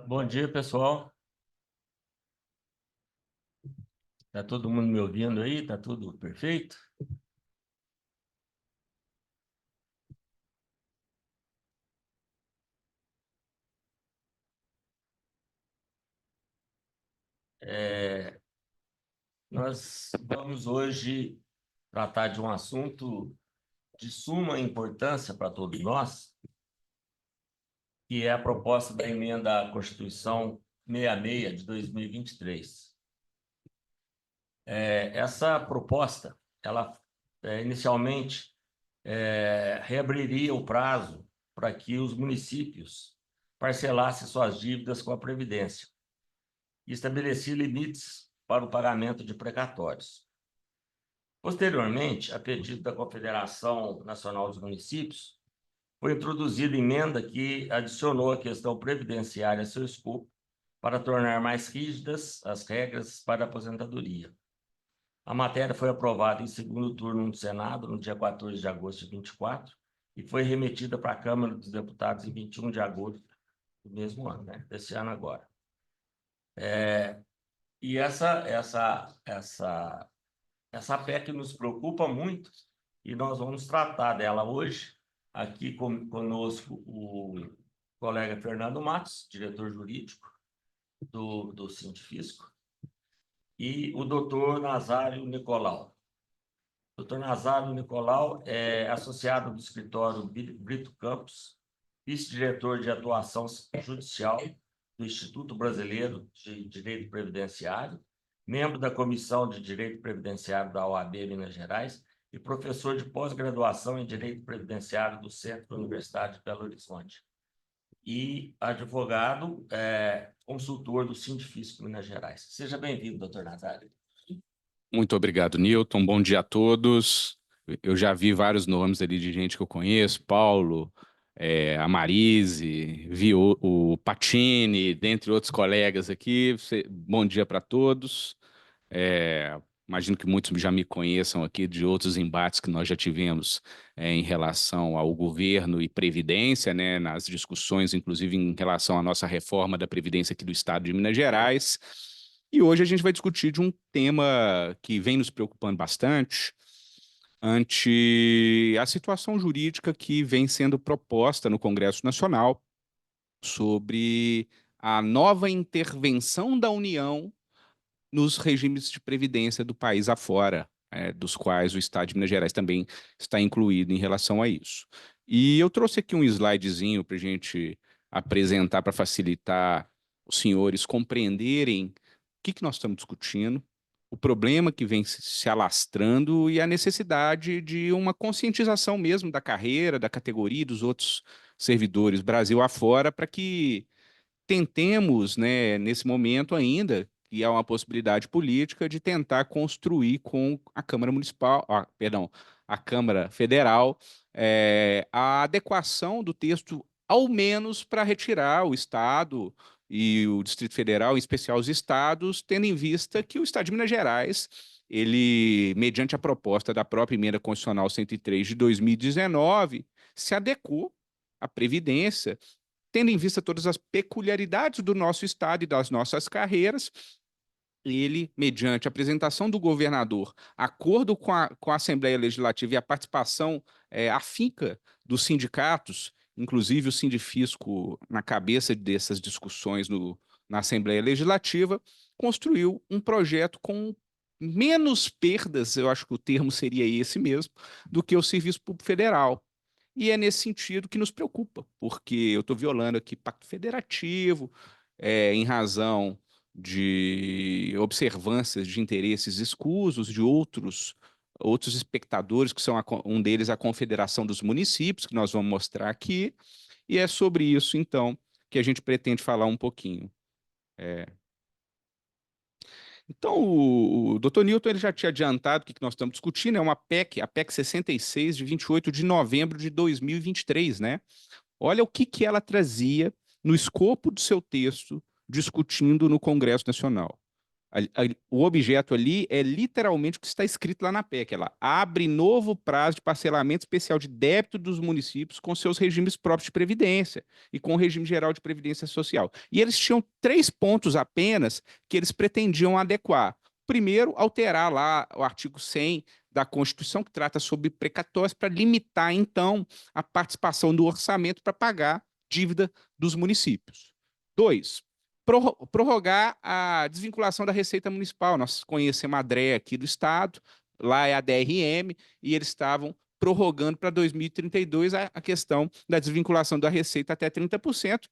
Bom dia, pessoal. Tá todo mundo me ouvindo aí? Tá tudo perfeito? Nós vamos hoje tratar de um assunto de suma importância para todos nós, que é a proposta da emenda à Constituição 66 de 2023. Essa proposta, ela inicialmente reabriria o prazo para que os municípios parcelassem suas dívidas com a Previdência e estabelecia limites para o pagamento de precatórios. Posteriormente, a pedido da Confederação Nacional dos Municípios, foi introduzida emenda que adicionou a questão previdenciária a seu escopo para tornar mais rígidas as regras para a aposentadoria. A matéria foi aprovada em segundo turno no Senado, no dia 14 de agosto de 24, e foi remetida para a Câmara dos Deputados em 21 de agosto do mesmo ano, desse ano agora. E essa PEC nos preocupa muito e nós vamos tratar dela hoje. Aqui conosco o colega Fernando Matos, diretor jurídico do Sindifisco, e o doutor Nazário Nicolau. O doutor Nazário Nicolau é associado do escritório Brito Campos, vice-diretor de atuação judicial do Instituto Brasileiro de Direito Previdenciário, membro da Comissão de Direito Previdenciário da OAB Minas Gerais e professor de pós-graduação em Direito Previdenciário do Centro Universitário de Belo Horizonte. E advogado, consultor do Sindifisco Minas Gerais. Seja bem-vindo, doutor Nazário. Muito obrigado, Newton. Bom dia a todos. Eu já vi vários nomes ali de gente que eu conheço, Paulo, a Marise, vi o Patini, dentre outros colegas aqui. Bom dia para todos. Imagino que muitos já me conheçam aqui de outros embates que nós já tivemos em relação ao governo e Previdência, nas discussões, inclusive em relação à nossa reforma da Previdência aqui do Estado de Minas Gerais. E hoje a gente vai discutir de um tema que vem nos preocupando bastante ante a situação jurídica que vem sendo proposta no Congresso Nacional sobre a nova intervenção da União nos regimes de previdência do país afora, dos quais o Estado de Minas Gerais também está incluído em relação a isso. E eu trouxe aqui um slidezinho para a gente apresentar, para facilitar os senhores compreenderem o que nós estamos discutindo, o problema que vem se alastrando e a necessidade de uma conscientização mesmo da carreira, da categoria e dos outros servidores Brasil afora, para que tentemos, nesse momento ainda, que é uma possibilidade política, de tentar construir com a Câmara Municipal, a Câmara Federal, a adequação do texto, ao menos para retirar o Estado e o Distrito Federal, em especial os estados, tendo em vista que o Estado de Minas Gerais, ele, mediante a proposta da própria Emenda Constitucional 103 de 2019, se adequou à Previdência, tendo em vista todas as peculiaridades do nosso Estado e das nossas carreiras. Ele, mediante a apresentação do governador, acordo com a Assembleia Legislativa e a participação afinca dos sindicatos, inclusive o Sindifisco na cabeça dessas discussões na Assembleia Legislativa, construiu um projeto com menos perdas, eu acho que o termo seria esse mesmo, do que o Serviço Público Federal. E é nesse sentido que nos preocupa, porque eu estou violando aqui pacto federativo, em razão de observâncias de interesses escusos de outros espectadores, que são um deles a Confederação dos Municípios, que nós vamos mostrar aqui, e é sobre isso, então, que a gente pretende falar um pouquinho. Então, o Dr. Newton ele já tinha adiantado o que nós estamos discutindo, é uma PEC, a PEC 66, de 28 de novembro de 2023, Olha o que ela trazia no escopo do seu texto, discutindo no Congresso Nacional. O objeto ali é literalmente o que está escrito lá na PEC. Ela abre novo prazo de parcelamento especial de débito dos municípios com seus regimes próprios de previdência e com o regime geral de previdência social. E eles tinham 3 pontos apenas que eles pretendiam adequar. Primeiro, alterar lá o artigo 100 da Constituição, que trata sobre precatórios, para limitar, então, a participação do orçamento para pagar dívida dos municípios. 2, prorrogar a desvinculação da Receita Municipal. Nós conhecemos a DRE aqui do Estado, lá é a DRM, e eles estavam prorrogando para 2032 a questão da desvinculação da Receita até 30%.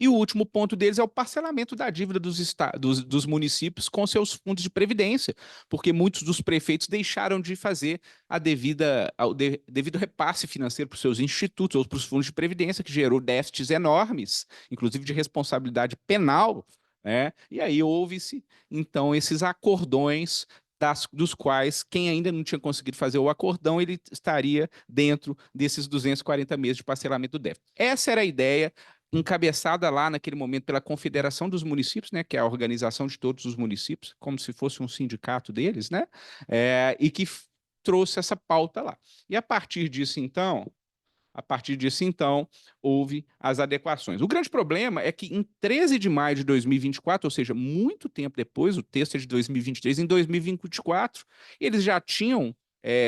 E o último ponto deles é o parcelamento da dívida dos municípios com seus fundos de previdência, porque muitos dos prefeitos deixaram de fazer devido repasse financeiro para os seus institutos ou para os fundos de previdência, que gerou déficits enormes, inclusive de responsabilidade penal, né? E aí houve-se, então, esses acordões dos quais quem ainda não tinha conseguido fazer o acordão, ele estaria dentro desses 240 meses de parcelamento do déficit. Essa era a ideia encabeçada lá naquele momento pela Confederação dos Municípios, né, que é a organização de todos os municípios, como se fosse um sindicato deles, né, e que trouxe essa pauta lá. E a partir disso, então, houve as adequações. O grande problema é que em 13 de maio de 2024, ou seja, muito tempo depois, o texto é de 2023, em 2024, eles já tinham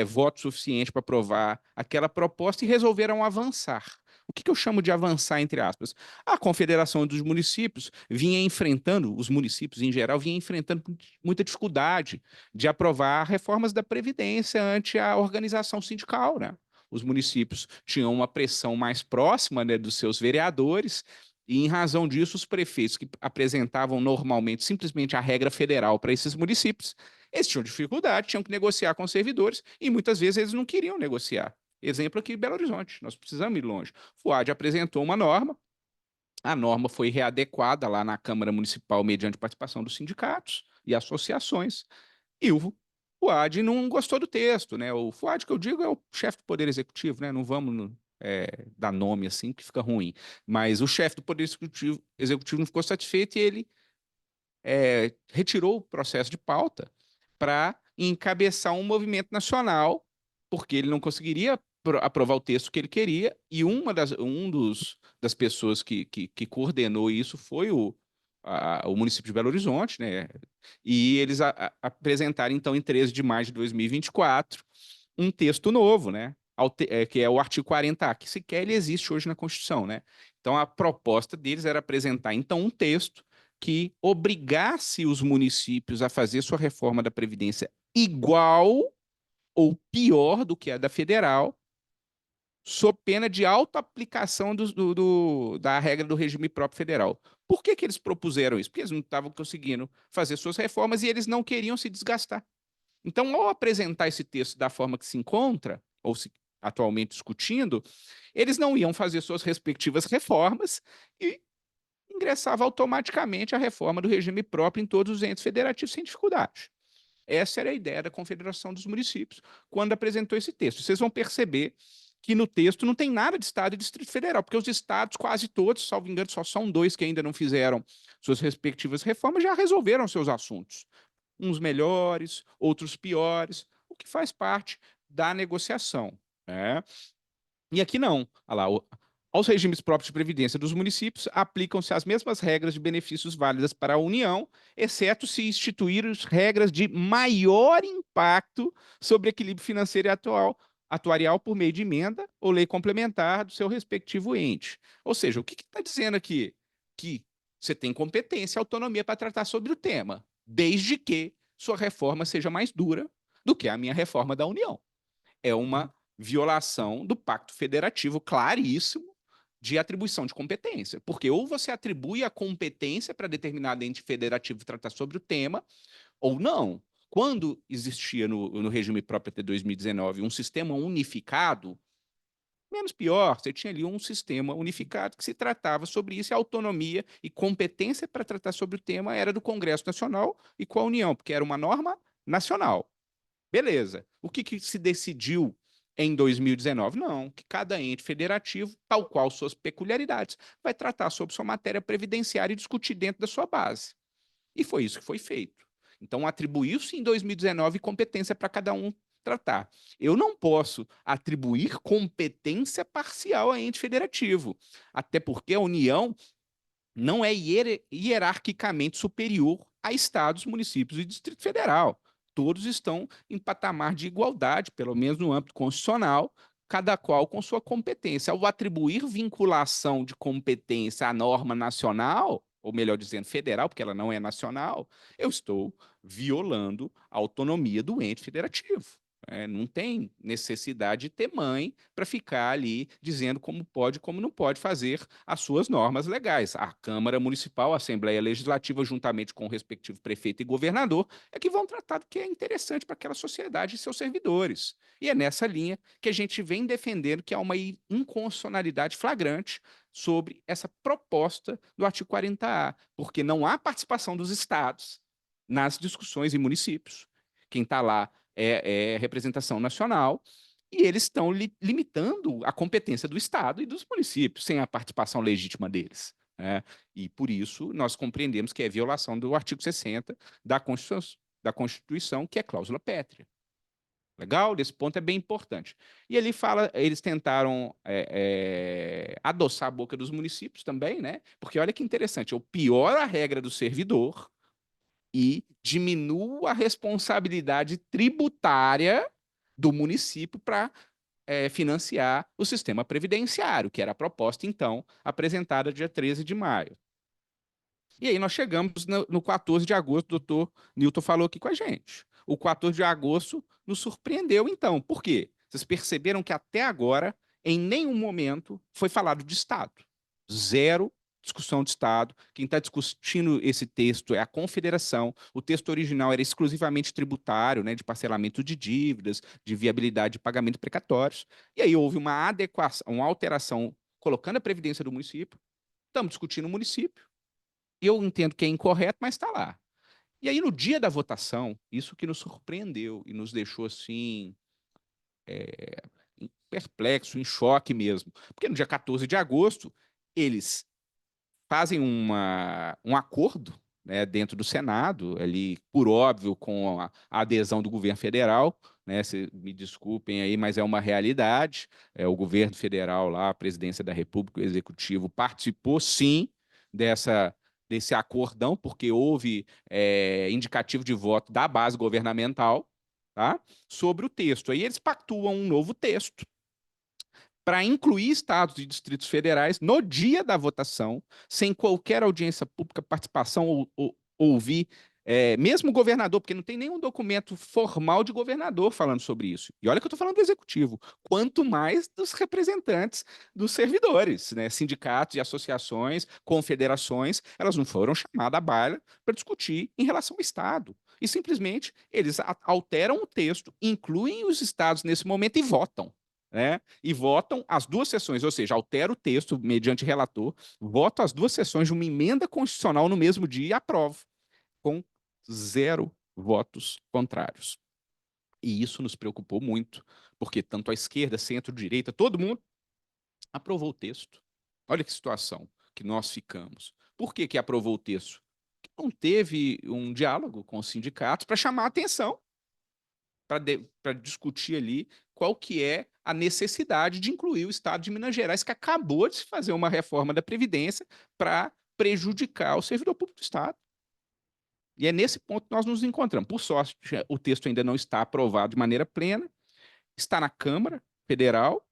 voto suficiente para aprovar aquela proposta e resolveram avançar. O que eu chamo de avançar, entre aspas? A Confederação dos Municípios vinha enfrentando, os municípios em geral, vinha enfrentando muita dificuldade de aprovar reformas da Previdência ante a organização sindical, né? Os municípios tinham uma pressão mais próxima, né, dos seus vereadores, e em razão disso, os prefeitos que apresentavam normalmente simplesmente a regra federal para esses municípios, eles tinham dificuldade, tinham que negociar com os servidores, e muitas vezes eles não queriam negociar. Exemplo aqui, Belo Horizonte, nós precisamos ir longe. FUAD apresentou uma norma, a norma foi readequada lá na Câmara Municipal mediante participação dos sindicatos e associações, e o Fuad não gostou do texto, né? O Fuad que eu digo é o chefe do Poder Executivo, né? Não vamos dar nome assim, que fica ruim. Mas o chefe do Poder Executivo não ficou satisfeito e ele retirou o processo de pauta para encabeçar um movimento nacional, porque ele não conseguiria aprovar o texto que ele queria, e das pessoas que coordenou isso foi o município de Belo Horizonte, né? E eles apresentaram, então, em 13 de maio de 2024, um texto novo, né? Que é o artigo 40A, que sequer ele existe hoje na Constituição, né? Então, a proposta deles era apresentar, então, um texto que obrigasse os municípios a fazer sua reforma da Previdência igual ou pior do que a da federal, sob pena de auto-aplicação da regra do regime próprio federal. Por que eles propuseram isso? Porque eles não estavam conseguindo fazer suas reformas e eles não queriam se desgastar. Então, ao apresentar esse texto da forma que se encontra, ou se atualmente discutindo, eles não iam fazer suas respectivas reformas e ingressava automaticamente a reforma do regime próprio em todos os entes federativos sem dificuldade. Essa era a ideia da Confederação dos Municípios quando apresentou esse texto. Vocês vão perceber que no texto não tem nada de Estado e Distrito Federal, porque os estados, quase todos, salvo engano, só são 2 que ainda não fizeram suas respectivas reformas, já resolveram seus assuntos. Uns melhores, outros piores, o que faz parte da negociação, né? E aqui não. Olha lá, aos regimes próprios de previdência dos municípios, aplicam-se as mesmas regras de benefícios válidas para a União, exceto se instituírem regras de maior impacto sobre o equilíbrio financeiro e atuarial por meio de emenda ou lei complementar do seu respectivo ente. Ou seja, o que está dizendo aqui? Que você tem competência e autonomia para tratar sobre o tema, desde que sua reforma seja mais dura do que a minha reforma da União. É uma violação do pacto federativo claríssimo de atribuição de competência, porque ou você atribui a competência para determinado ente federativo tratar sobre o tema, ou não. Quando existia no regime próprio até 2019 um sistema unificado, menos pior, você tinha ali um sistema unificado que se tratava sobre isso, e a autonomia e competência para tratar sobre o tema era do Congresso Nacional e com a União, porque era uma norma nacional. Beleza. O que se decidiu em 2019? Não, que cada ente federativo, tal qual suas peculiaridades, vai tratar sobre sua matéria previdenciária e discutir dentro da sua base. E foi isso que foi feito. Então, atribuiu-se em 2019 competência para cada um tratar. Eu não posso atribuir competência parcial a ente federativo, até porque a União não é hierarquicamente superior a estados, municípios e Distrito Federal. Todos estão em patamar de igualdade, pelo menos no âmbito constitucional, cada qual com sua competência. Ao atribuir vinculação de competência à norma nacional, ou melhor dizendo, federal, porque ela não é nacional, eu estou violando a autonomia do ente federativo. Não tem necessidade de ter mãe para ficar ali dizendo como pode e como não pode fazer as suas normas legais. A Câmara Municipal, a Assembleia Legislativa, juntamente com o respectivo prefeito e governador, é que vão tratar do que é interessante para aquela sociedade e seus servidores. E é nessa linha que a gente vem defendendo que há uma inconstitucionalidade flagrante sobre essa proposta do artigo 40A, porque não há participação dos estados nas discussões em municípios. Quem está lá é representação nacional, e eles estão limitando a competência do Estado e dos municípios, sem a participação legítima deles. E por isso nós compreendemos que é violação do artigo 60 da Constituição, que é cláusula pétrea. Legal? Desse ponto é bem importante. E ele fala, eles tentaram adoçar a boca dos municípios também, né? Porque olha que interessante, eu pioro a regra do servidor e diminuo a responsabilidade tributária do município para financiar o sistema previdenciário, que era a proposta, então, apresentada dia 13 de maio. E aí nós chegamos no 14 de agosto, o doutor Newton falou aqui com a gente. O 14 de agosto nos surpreendeu, então. Por quê? Vocês perceberam que até agora, em nenhum momento, foi falado de Estado. Zero discussão de Estado. Quem está discutindo esse texto é a Confederação. O texto original era exclusivamente tributário, né, de parcelamento de dívidas, de viabilidade de pagamento precatórios. E aí houve uma adequação, uma alteração, colocando a previdência do município. Estamos discutindo o município. Eu entendo que é incorreto, mas está lá. E aí, no dia da votação, isso que nos surpreendeu e nos deixou assim, perplexo, em choque mesmo. Porque no dia 14 de agosto, eles fazem um acordo, né, dentro do Senado, ali, por óbvio, com a adesão do governo federal, né, me desculpem aí, mas é uma realidade. O governo federal lá, a presidência da República, o executivo, participou sim desse acordão, porque houve indicativo de voto da base governamental, tá, sobre o texto. Aí eles pactuam um novo texto para incluir estados e distritos federais no dia da votação, sem qualquer audiência pública, participação ou ouvir, mesmo o governador, porque não tem nenhum documento formal de governador falando sobre isso. E olha que eu estou falando do executivo, quanto mais dos representantes dos servidores, né? Sindicatos e associações, confederações, elas não foram chamadas à baila para discutir em relação ao Estado. E simplesmente eles alteram o texto, incluem os estados nesse momento e votam. E votam as duas sessões, ou seja, altera o texto mediante relator, votam as duas sessões de uma emenda constitucional no mesmo dia e aprovo, com 0 votos contrários. E isso nos preocupou muito, porque tanto a esquerda, centro, direita, todo mundo aprovou o texto. Olha que situação que nós ficamos. Por que aprovou o texto? Porque não teve um diálogo com os sindicatos para chamar a atenção, para discutir ali qual que é a necessidade de incluir o Estado de Minas Gerais, que acabou de se fazer uma reforma da Previdência para prejudicar o servidor público do Estado. E é nesse ponto que nós nos encontramos. Por sorte, o texto ainda não está aprovado de maneira plena, está na Câmara Federal.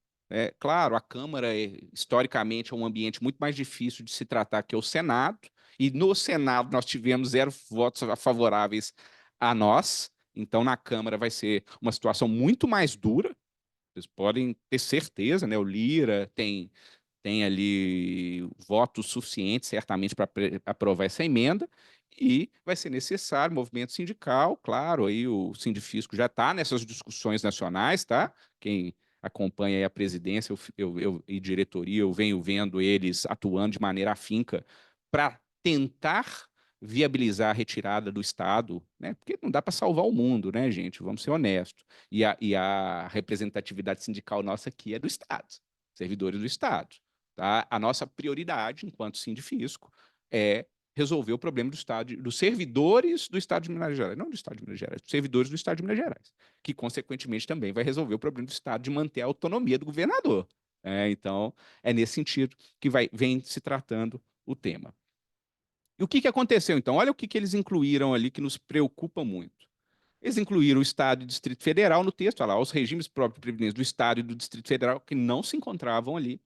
Claro, a Câmara, historicamente, é um ambiente muito mais difícil de se tratar que o Senado, e no Senado nós tivemos 0 votos favoráveis a nós. Então, na Câmara vai ser uma situação muito mais dura. Vocês podem ter certeza, né? O Lira tem ali votos suficientes, certamente, para aprovar essa emenda, e vai ser necessário movimento sindical, claro, aí o Sindifisco já está nessas discussões nacionais, tá? Quem acompanha aí a presidência e diretoria, eu venho vendo eles atuando de maneira afinca para tentar viabilizar a retirada do Estado, né? Porque não dá para salvar o mundo, né, gente? Vamos ser honestos. E a representatividade sindical nossa aqui é do Estado, servidores do Estado. Tá? A nossa prioridade, enquanto sindifisco, é resolver o problema do Estado, dos servidores do Estado de Minas Gerais, não do Estado de Minas Gerais, dos servidores do Estado de Minas Gerais, que, consequentemente, também vai resolver o problema do Estado de manter a autonomia do governador. Então, é nesse sentido que vem se tratando o tema. E o que aconteceu, então? Olha o que eles incluíram ali que nos preocupa muito. Eles incluíram o Estado e o Distrito Federal no texto, olha lá, os regimes próprios de previdência do Estado e do Distrito Federal que não se encontravam ali,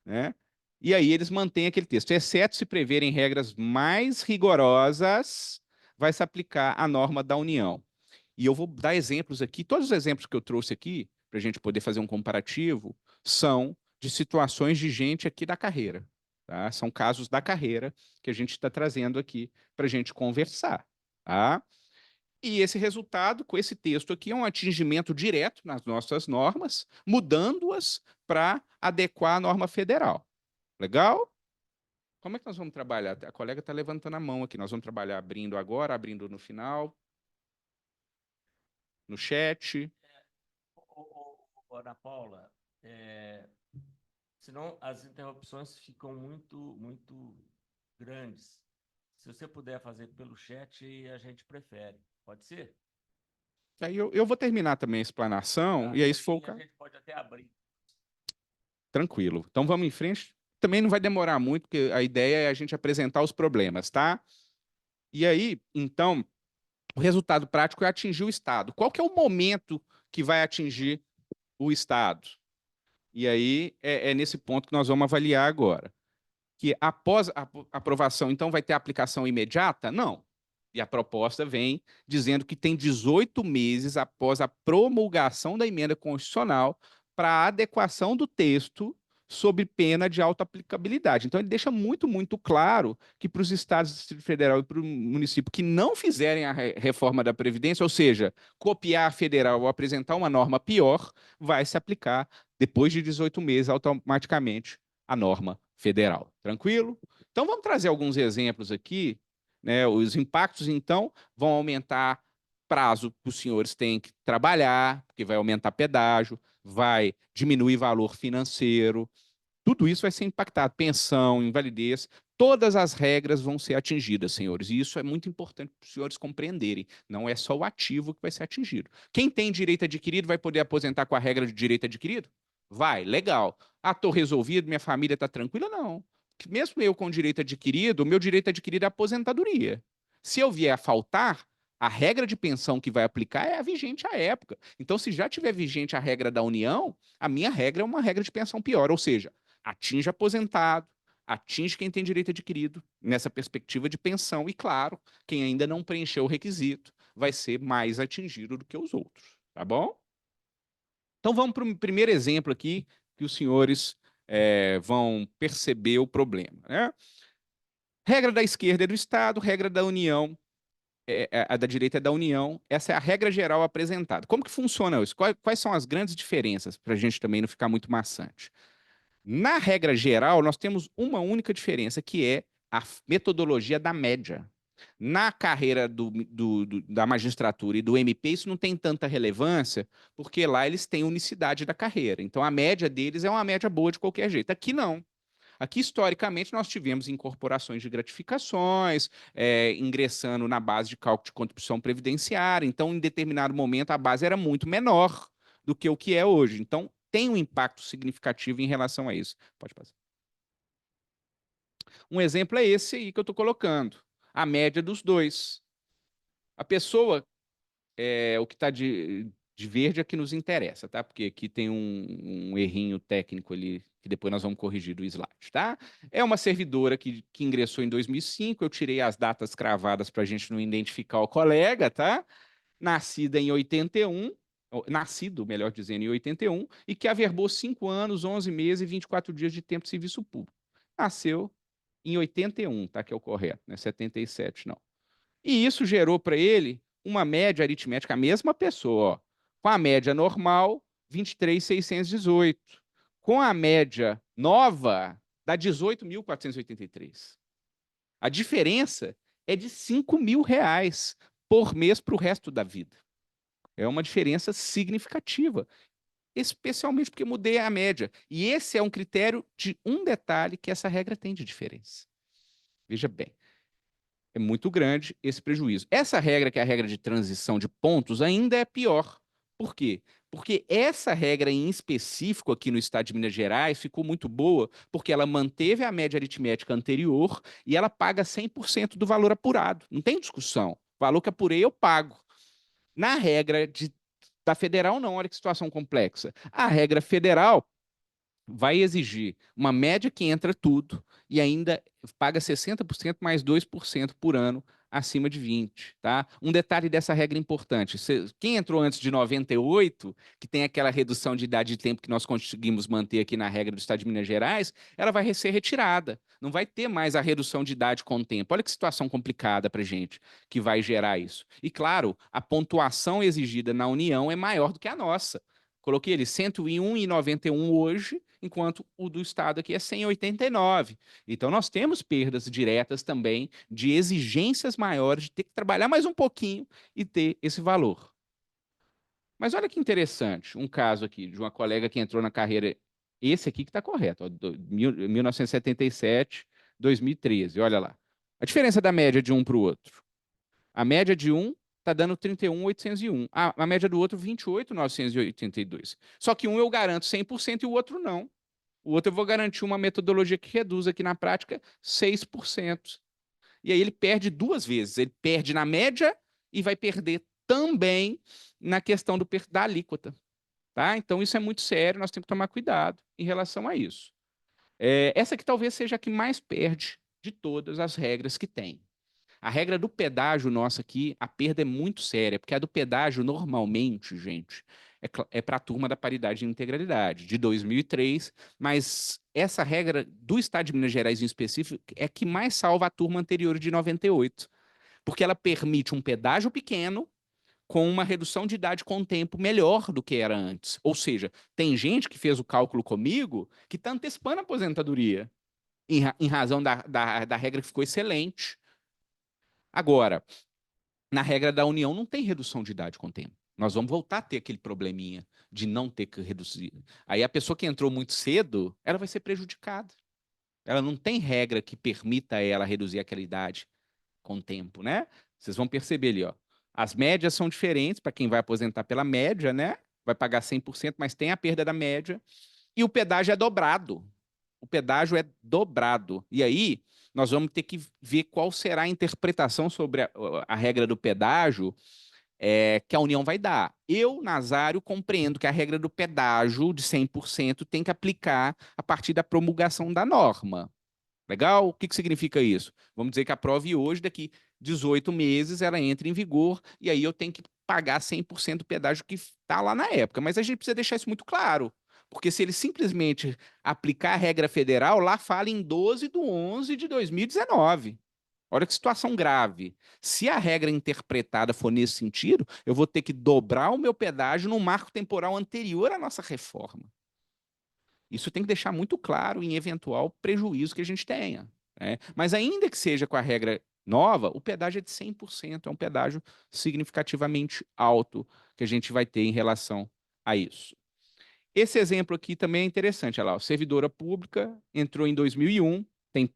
né? E aí eles mantêm aquele texto, exceto se preverem regras mais rigorosas, vai se aplicar a norma da União. E eu vou dar exemplos aqui, todos os exemplos que eu trouxe aqui, para a gente poder fazer um comparativo, são de situações de gente aqui da carreira. Tá? São casos da carreira que a gente está trazendo aqui para a gente conversar. Tá? E esse resultado, com esse texto aqui, é um atingimento direto nas nossas normas, mudando-as para adequar à norma federal. Legal? Como é que nós vamos trabalhar? A colega está levantando a mão aqui. Nós vamos trabalhar abrindo agora, abrindo no final, no chat. Ana Paula, senão as interrupções ficam muito grandes. Se você puder fazer pelo chat, a gente prefere. Pode ser? Aí eu vou terminar também a explanação, e aí se for o a caso, gente pode até abrir. tranquilo. Então vamos em frente. Também não vai demorar muito, porque a ideia é a gente apresentar os problemas, tá? E aí, então, o resultado prático é atingir o Estado. Qual que é o momento que vai atingir o Estado? E aí é nesse ponto que nós vamos avaliar agora. Que após a aprovação, então, vai ter aplicação imediata? Não. E a proposta vem dizendo que tem 18 meses após a promulgação da emenda constitucional para a adequação do texto sob pena de auto-aplicabilidade. Então, ele deixa muito claro que para os estados, Distrito Federal e para o município que não fizerem a reforma da Previdência, ou seja, copiar a federal ou apresentar uma norma pior, vai se aplicar, depois de 18 meses, automaticamente, a norma federal. Tranquilo? Então, vamos trazer alguns exemplos aqui. Né? Os impactos, então, vão aumentar prazo que os senhores têm que trabalhar, porque vai aumentar pedágio, vai diminuir valor financeiro, tudo isso vai ser impactado, pensão, invalidez, todas as regras vão ser atingidas, senhores, e isso é muito importante para os senhores compreenderem, não é só o ativo que vai ser atingido. Quem tem direito adquirido vai poder aposentar com a regra de direito adquirido? Vai, legal. Ah, estou resolvido, minha família está tranquila? Não. Mesmo eu com direito adquirido, o meu direito adquirido é a aposentadoria. Se eu vier a faltar, a regra de pensão que vai aplicar é a vigente à época. Então, se já tiver vigente a regra da União, a minha regra é uma regra de pensão pior, ou seja, atinge aposentado, atinge quem tem direito adquirido nessa perspectiva de pensão, e, claro, quem ainda não preencheu o requisito vai ser mais atingido do que os outros, tá bom? Então vamos para o primeiro exemplo aqui, que os senhores vão perceber o problema. Né? Regra da esquerda é do Estado, regra da União, a da direita é da União. Essa é a regra geral apresentada. Como que funciona isso? Quais são as grandes diferenças, para a gente também não ficar muito maçante? Na regra geral, nós temos uma única diferença, que é a metodologia da média. Na carreira da magistratura e do MP, isso não tem tanta relevância, porque lá eles têm unicidade da carreira. Então, a média deles é uma média boa de qualquer jeito. Aqui, não. Aqui, historicamente, nós tivemos incorporações de gratificações, ingressando na base de cálculo de contribuição previdenciária. Então, em determinado momento, a base era muito menor do que o que é hoje. Então, tem um impacto significativo em relação a isso. Pode passar. Um exemplo é esse aí que eu estou colocando. A média dos dois. A pessoa, o que está de verde é que nos interessa, tá? Porque aqui tem um errinho técnico ali, que depois nós vamos corrigir do slide, tá? É uma servidora que ingressou em 2005, eu tirei as datas cravadas para a gente não identificar o colega, tá? Nascida em 81, nascido, melhor dizendo, em 81, e que averbou 5 anos, 11 meses e 24 dias de tempo de serviço público. Nasceu em 81, tá? Que é o correto, né? 77, não. E isso gerou para ele uma média aritmética, a mesma pessoa, ó, com a média normal, 23.618. Com a média nova, dá 18.483. A diferença é de R$ 5.000 por mês para o resto da vida. É uma diferença significativa, especialmente porque mudei a média. E esse é um critério de um detalhe que essa regra tem de diferença. Veja bem, É muito grande esse prejuízo. Essa regra, que é a regra de transição de pontos, ainda é pior. Por quê? Porque essa regra em específico aqui no estado de Minas Gerais ficou muito boa, porque ela manteve a média aritmética anterior e ela paga 100% do valor apurado. Não tem discussão. O valor que apurei, eu pago. Na regra da federal, não. Olha que situação complexa. A regra federal vai exigir uma média que entra tudo e ainda paga 60% mais 2% por ano acima de 20, tá? Um detalhe dessa regra importante, quem entrou antes de 98, que tem aquela redução de idade de tempo que nós conseguimos manter aqui na regra do Estado de Minas Gerais, ela vai ser retirada. Não vai ter mais a redução de idade com o tempo. Olha que situação complicada para gente que vai gerar isso. E claro, a pontuação exigida na União é maior do que a nossa. Coloquei ele 101,91 hoje, enquanto o do Estado aqui é 189. Então, nós temos perdas diretas também de exigências maiores, de ter que trabalhar mais um pouquinho e ter esse valor. Mas olha que interessante, um caso aqui de uma colega que entrou na carreira, esse aqui que está correto, ó, 1977, 2013, olha lá. A diferença da média de um para o outro. A média de um está dando 31.801. A média do outro, 28.982. Só que um eu garanto 100% e o outro não. O outro eu vou garantir uma metodologia que reduz aqui na prática 6%. E aí ele perde duas vezes. Ele perde na média e vai perder também na questão da alíquota. Tá? Então isso é muito sério, nós temos que tomar cuidado em relação a isso. Essa que talvez seja a que mais perde de todas as regras que tem. A regra do pedágio nossa aqui, a perda é muito séria, porque a do pedágio, normalmente, gente, é para a turma da paridade e integralidade, de 2003, mas essa regra do Estado de Minas Gerais em específico é que mais salva a turma anterior de 98, porque ela permite um pedágio pequeno com uma redução de idade com o tempo melhor do que era antes. Ou seja, tem gente que fez o cálculo comigo que está antecipando a aposentadoria, em razão da regra que ficou excelente. Agora, na regra da União não tem redução de idade com o tempo. Nós vamos voltar a ter aquele probleminha de não ter que reduzir. Aí a pessoa que entrou muito cedo, ela vai ser prejudicada. Ela não tem regra que permita ela reduzir aquela idade com o tempo, né? Vocês vão perceber ali, ó. As médias são diferentes para quem vai aposentar pela média, né? Vai pagar 100%, mas tem a perda da média. E o pedágio é dobrado. O pedágio é dobrado. E aí, nós vamos ter que ver qual será a interpretação sobre a regra do pedágio que a União vai dar. Eu, Nazário, compreendo que a regra do pedágio de 100% tem que aplicar a partir da promulgação da norma. Legal? O que significa isso? Vamos dizer que aprove hoje, daqui 18 meses ela entra em vigor, e aí eu tenho que pagar 100% do pedágio que está lá na época. Mas a gente precisa deixar isso muito claro, porque se ele simplesmente aplicar a regra federal, lá fala em 12/11/2019. Olha que situação grave. Se a regra interpretada for nesse sentido, eu vou ter que dobrar o meu pedágio no marco temporal anterior à nossa reforma. Isso tem que deixar muito claro em eventual prejuízo que a gente tenha, né? Mas ainda que seja com a regra nova, o pedágio é de 100%, é um pedágio significativamente alto que a gente vai ter em relação a isso. Esse exemplo aqui também é interessante, olha lá, a servidora pública entrou em 2001,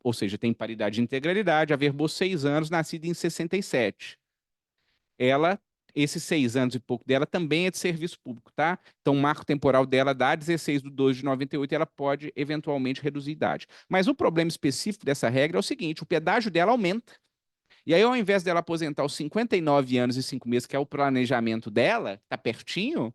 ou seja, tem paridade de integralidade, averbou 6 anos, nascida em 67. Ela, esses 6 anos e pouco dela também é de serviço público, tá? Então, o marco temporal dela dá 16/2/98 e ela pode, eventualmente, reduzir a idade. Mas o problema específico dessa regra é o seguinte, o pedágio dela aumenta. E aí, ao invés dela aposentar aos 59 anos e 5 meses, que é o planejamento dela, tá pertinho,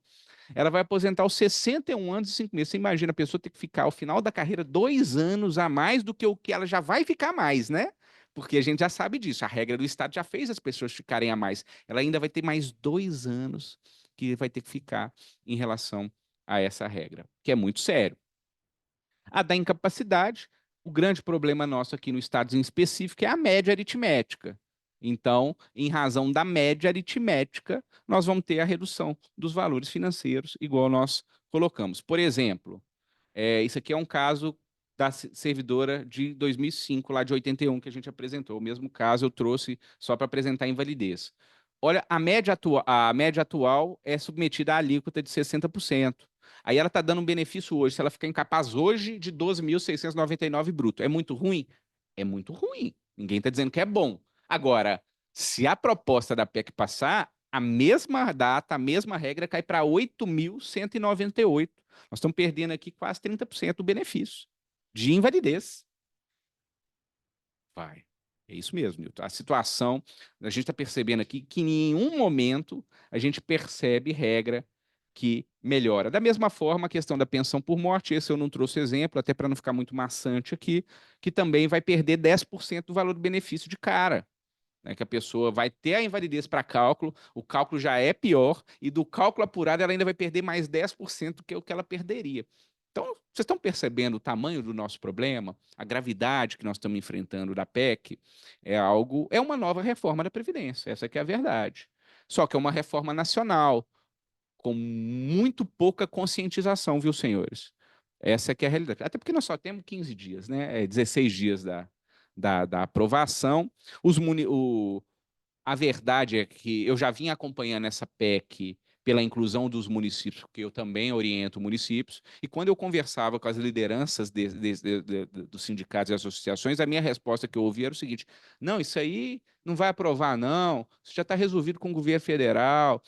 ela vai aposentar aos 61 anos e 5 meses. Você imagina a pessoa ter que ficar ao final da carreira 2 anos a mais do que o que ela já vai ficar mais, né? Porque a gente já sabe disso. A regra do Estado já fez as pessoas ficarem a mais. Ela ainda vai ter mais 2 anos que vai ter que ficar em relação a essa regra, que é muito sério. A da incapacidade, o grande problema nosso aqui no Estado em específico é a média aritmética. Então, em razão da média aritmética, nós vamos ter a redução dos valores financeiros, igual nós colocamos. Por exemplo, isso aqui é um caso da servidora de 2005, lá de 81, que a gente apresentou. O mesmo caso eu trouxe só para apresentar a invalidez. Olha, a média atual é submetida à alíquota de 60%. Aí ela está dando um benefício hoje, se ela ficar incapaz hoje, de 12.699 bruto. É muito ruim? É muito ruim. Ninguém está dizendo que é bom. Agora, se a proposta da PEC passar, a mesma data, a mesma regra cai para 8.198. Nós estamos perdendo aqui quase 30% do benefício de invalidez. Vai. É isso mesmo, Milton. A situação, a gente está percebendo aqui que em nenhum momento a gente percebe regra que melhora. Da mesma forma, a questão da pensão por morte, esse eu não trouxe exemplo, até para não ficar muito maçante aqui, que também vai perder 10% do valor do benefício de cara. Né, que a pessoa vai ter a invalidez para cálculo, o cálculo já é pior, e do cálculo apurado ela ainda vai perder mais 10% do que o que ela perderia. Então, vocês estão percebendo o tamanho do nosso problema, a gravidade que nós estamos enfrentando da PEC? É uma nova reforma da Previdência, essa que é a verdade. Só que é uma reforma nacional, com muito pouca conscientização, viu, senhores? Essa que é a realidade. Até porque nós só temos 15 dias, né? 16 dias da aprovação. A verdade é que eu já vim acompanhando essa PEC pela inclusão dos municípios, porque eu também oriento municípios, e quando eu conversava com as lideranças dos sindicatos e associações, a minha resposta que eu ouvi era o seguinte: não, isso aí não vai aprovar, não, isso já está resolvido com o governo federal,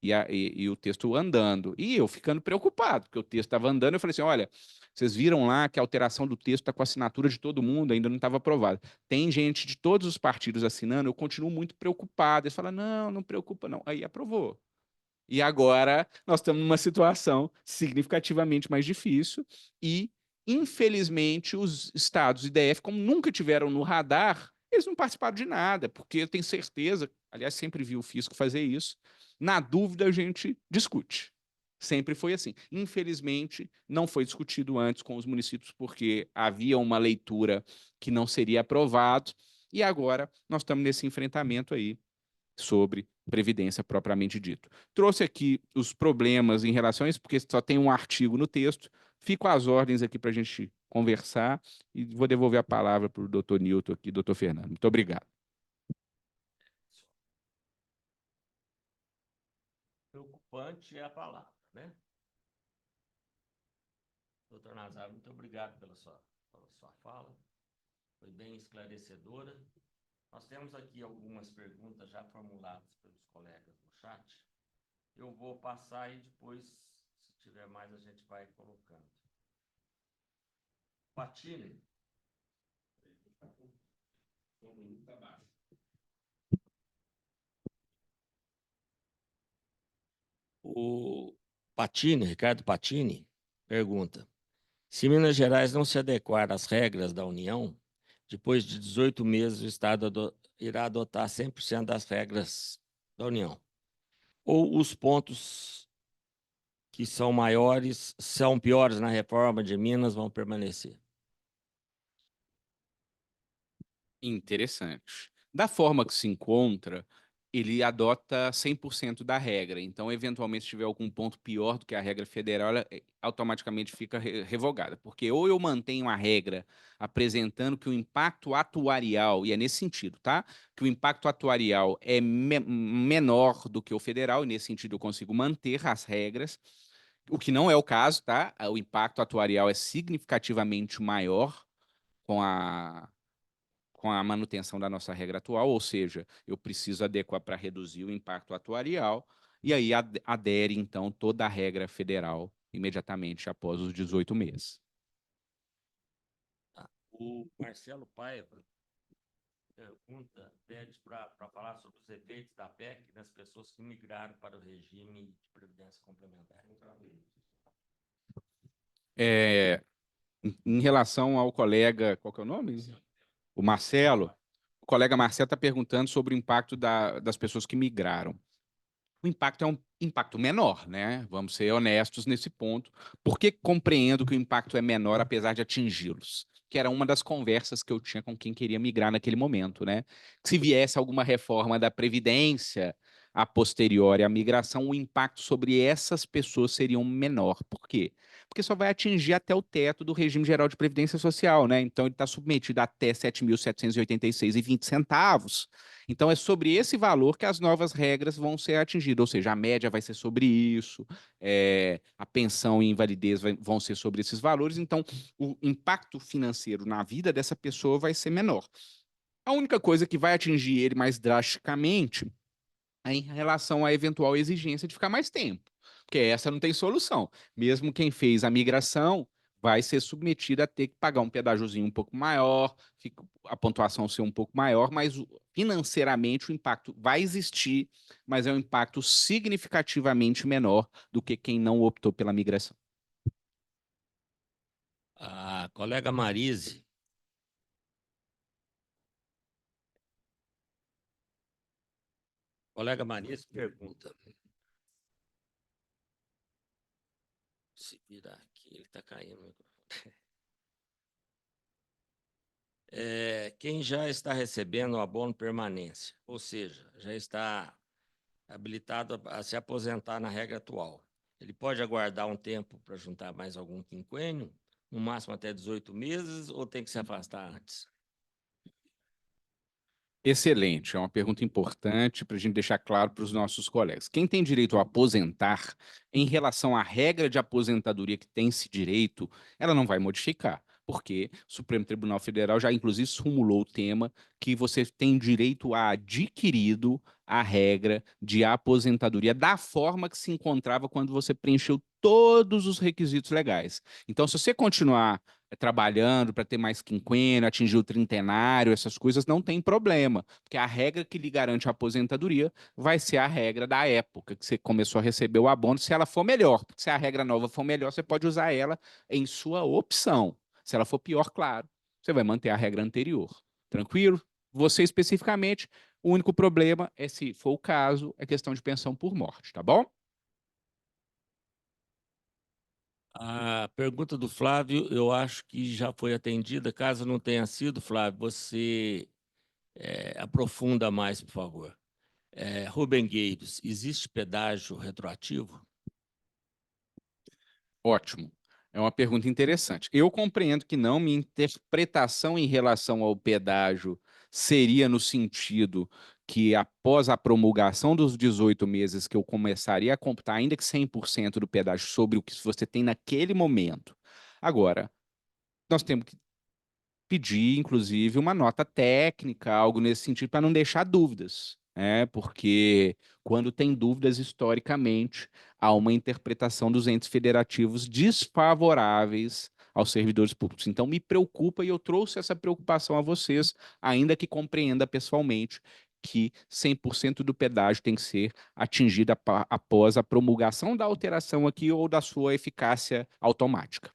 e o texto andando. E eu ficando preocupado, porque o texto estava andando, eu falei assim: olha, vocês viram lá que a alteração do texto está com a assinatura de todo mundo, ainda não estava aprovado. Tem gente de todos os partidos assinando, eu continuo muito preocupado. Eles falam: não, não preocupa, não. Aí aprovou. E agora nós estamos numa situação significativamente mais difícil e, infelizmente, os estados e DF, como nunca tiveram no radar, eles não participaram de nada, porque eu tenho certeza, aliás, sempre vi o fisco fazer isso, na dúvida a gente discute. Sempre foi assim. Infelizmente, não foi discutido antes com os municípios, porque havia uma leitura que não seria aprovado, e agora nós estamos nesse enfrentamento aí sobre previdência propriamente dito. Trouxe aqui os problemas em relação a isso, porque só tem um artigo no texto. Fico às ordens aqui para a gente conversar e vou devolver a palavra para o doutor Nilton aqui, doutor Fernando. Muito obrigado. Preocupante é a palavra, né? Doutor Nazar, muito obrigado pela sua fala. Foi bem esclarecedora. Nós temos aqui algumas perguntas já formuladas pelos colegas no chat. Eu vou passar e depois, se tiver mais, a gente vai colocando. Patini. O Patini, Ricardo Patini, pergunta: se Minas Gerais não se adequar às regras da União, depois de 18 meses o Estado irá adotar 100% das regras da União. Ou os pontos que são maiores, são piores na reforma de Minas, vão permanecer? Interessante. Da forma que se encontra, ele adota 100% da regra. Então, eventualmente, se tiver algum ponto pior do que a regra federal, ela automaticamente fica revogada. Porque ou eu mantenho a regra apresentando que o impacto atuarial, e é nesse sentido, tá? Que o impacto atuarial é menor do que o federal, e nesse sentido eu consigo manter as regras, o que não é o caso, tá? O impacto atuarial é significativamente maior com a manutenção da nossa regra atual, ou seja, eu preciso adequar para reduzir o impacto atuarial, e aí adere, então, toda a regra federal imediatamente após os 18 meses. O Marcelo Paiva pede para falar sobre os efeitos da PEC nas pessoas que migraram para o regime de previdência complementar. Em relação ao colega, qual que é o nome? O Marcelo. O colega Marcelo está perguntando sobre o impacto das pessoas que migraram. O impacto é um impacto menor, né? Vamos ser honestos nesse ponto. Por que compreendo que o impacto é menor, apesar de atingi-los? Que era uma das conversas que eu tinha com quem queria migrar naquele momento, né? Se viesse alguma reforma da Previdência a posteriori à migração, o impacto sobre essas pessoas seria um menor. Por quê? Porque só vai atingir até o teto do regime geral de previdência social, né? Então ele está submetido até R$ 7.786,20. Então, é sobre esse valor que as novas regras vão ser atingidas, ou seja, a média vai ser sobre isso, a pensão e invalidez vão ser sobre esses valores, então o impacto financeiro na vida dessa pessoa vai ser menor. A única coisa que vai atingir ele mais drasticamente é em relação à eventual exigência de ficar mais tempo, porque essa não tem solução. Mesmo quem fez a migração vai ser submetido a ter que pagar um pedágiozinho um pouco maior, a pontuação ser um pouco maior, mas financeiramente o impacto vai existir, mas é um impacto significativamente menor do que quem não optou pela migração. A colega Marise. Colega Marise pergunta. Se virar aqui, ele está caindo. Quem já está recebendo o abono permanência, ou seja, já está habilitado a se aposentar na regra atual. Ele pode aguardar um tempo para juntar mais algum quinquênio, no máximo até 18 meses, ou tem que se afastar antes? Excelente, é uma pergunta importante para a gente deixar claro para os nossos colegas. Quem tem direito a aposentar, em relação à regra de aposentadoria que tem esse direito, ela não vai modificar, porque o Supremo Tribunal Federal já, inclusive, formulou o tema que você tem direito a adquirido a regra de aposentadoria da forma que se encontrava quando você preencheu todos os requisitos legais. Então, se você continuar trabalhando para ter mais quinquênio, atingir o trintenário, essas coisas, não tem problema, porque a regra que lhe garante a aposentadoria vai ser a regra da época que você começou a receber o abono, se ela for melhor. Porque se a regra nova for melhor, você pode usar ela em sua opção. Se ela for pior, claro, você vai manter a regra anterior. Tranquilo? Você especificamente, o único problema é, se for o caso, é questão de pensão por morte, tá bom? A pergunta do Flávio, eu acho que já foi atendida. Caso não tenha sido, Flávio, você aprofunda mais, por favor. Rubem Gueiros, existe pedágio retroativo? Ótimo. É uma pergunta interessante. Eu compreendo que não, minha interpretação em relação ao pedágio seria no sentido que, após a promulgação dos 18 meses, que eu começaria a computar, ainda que 100% do pedágio, sobre o que você tem naquele momento. Agora, nós temos que pedir, inclusive, uma nota técnica, algo nesse sentido, para não deixar dúvidas, né? Porque quando tem dúvidas, historicamente, há uma interpretação dos entes federativos desfavoráveis aos servidores públicos. Então, me preocupa e eu trouxe essa preocupação a vocês, ainda que compreenda pessoalmente que 100% do pedágio tem que ser atingido após a promulgação da alteração aqui ou da sua eficácia automática.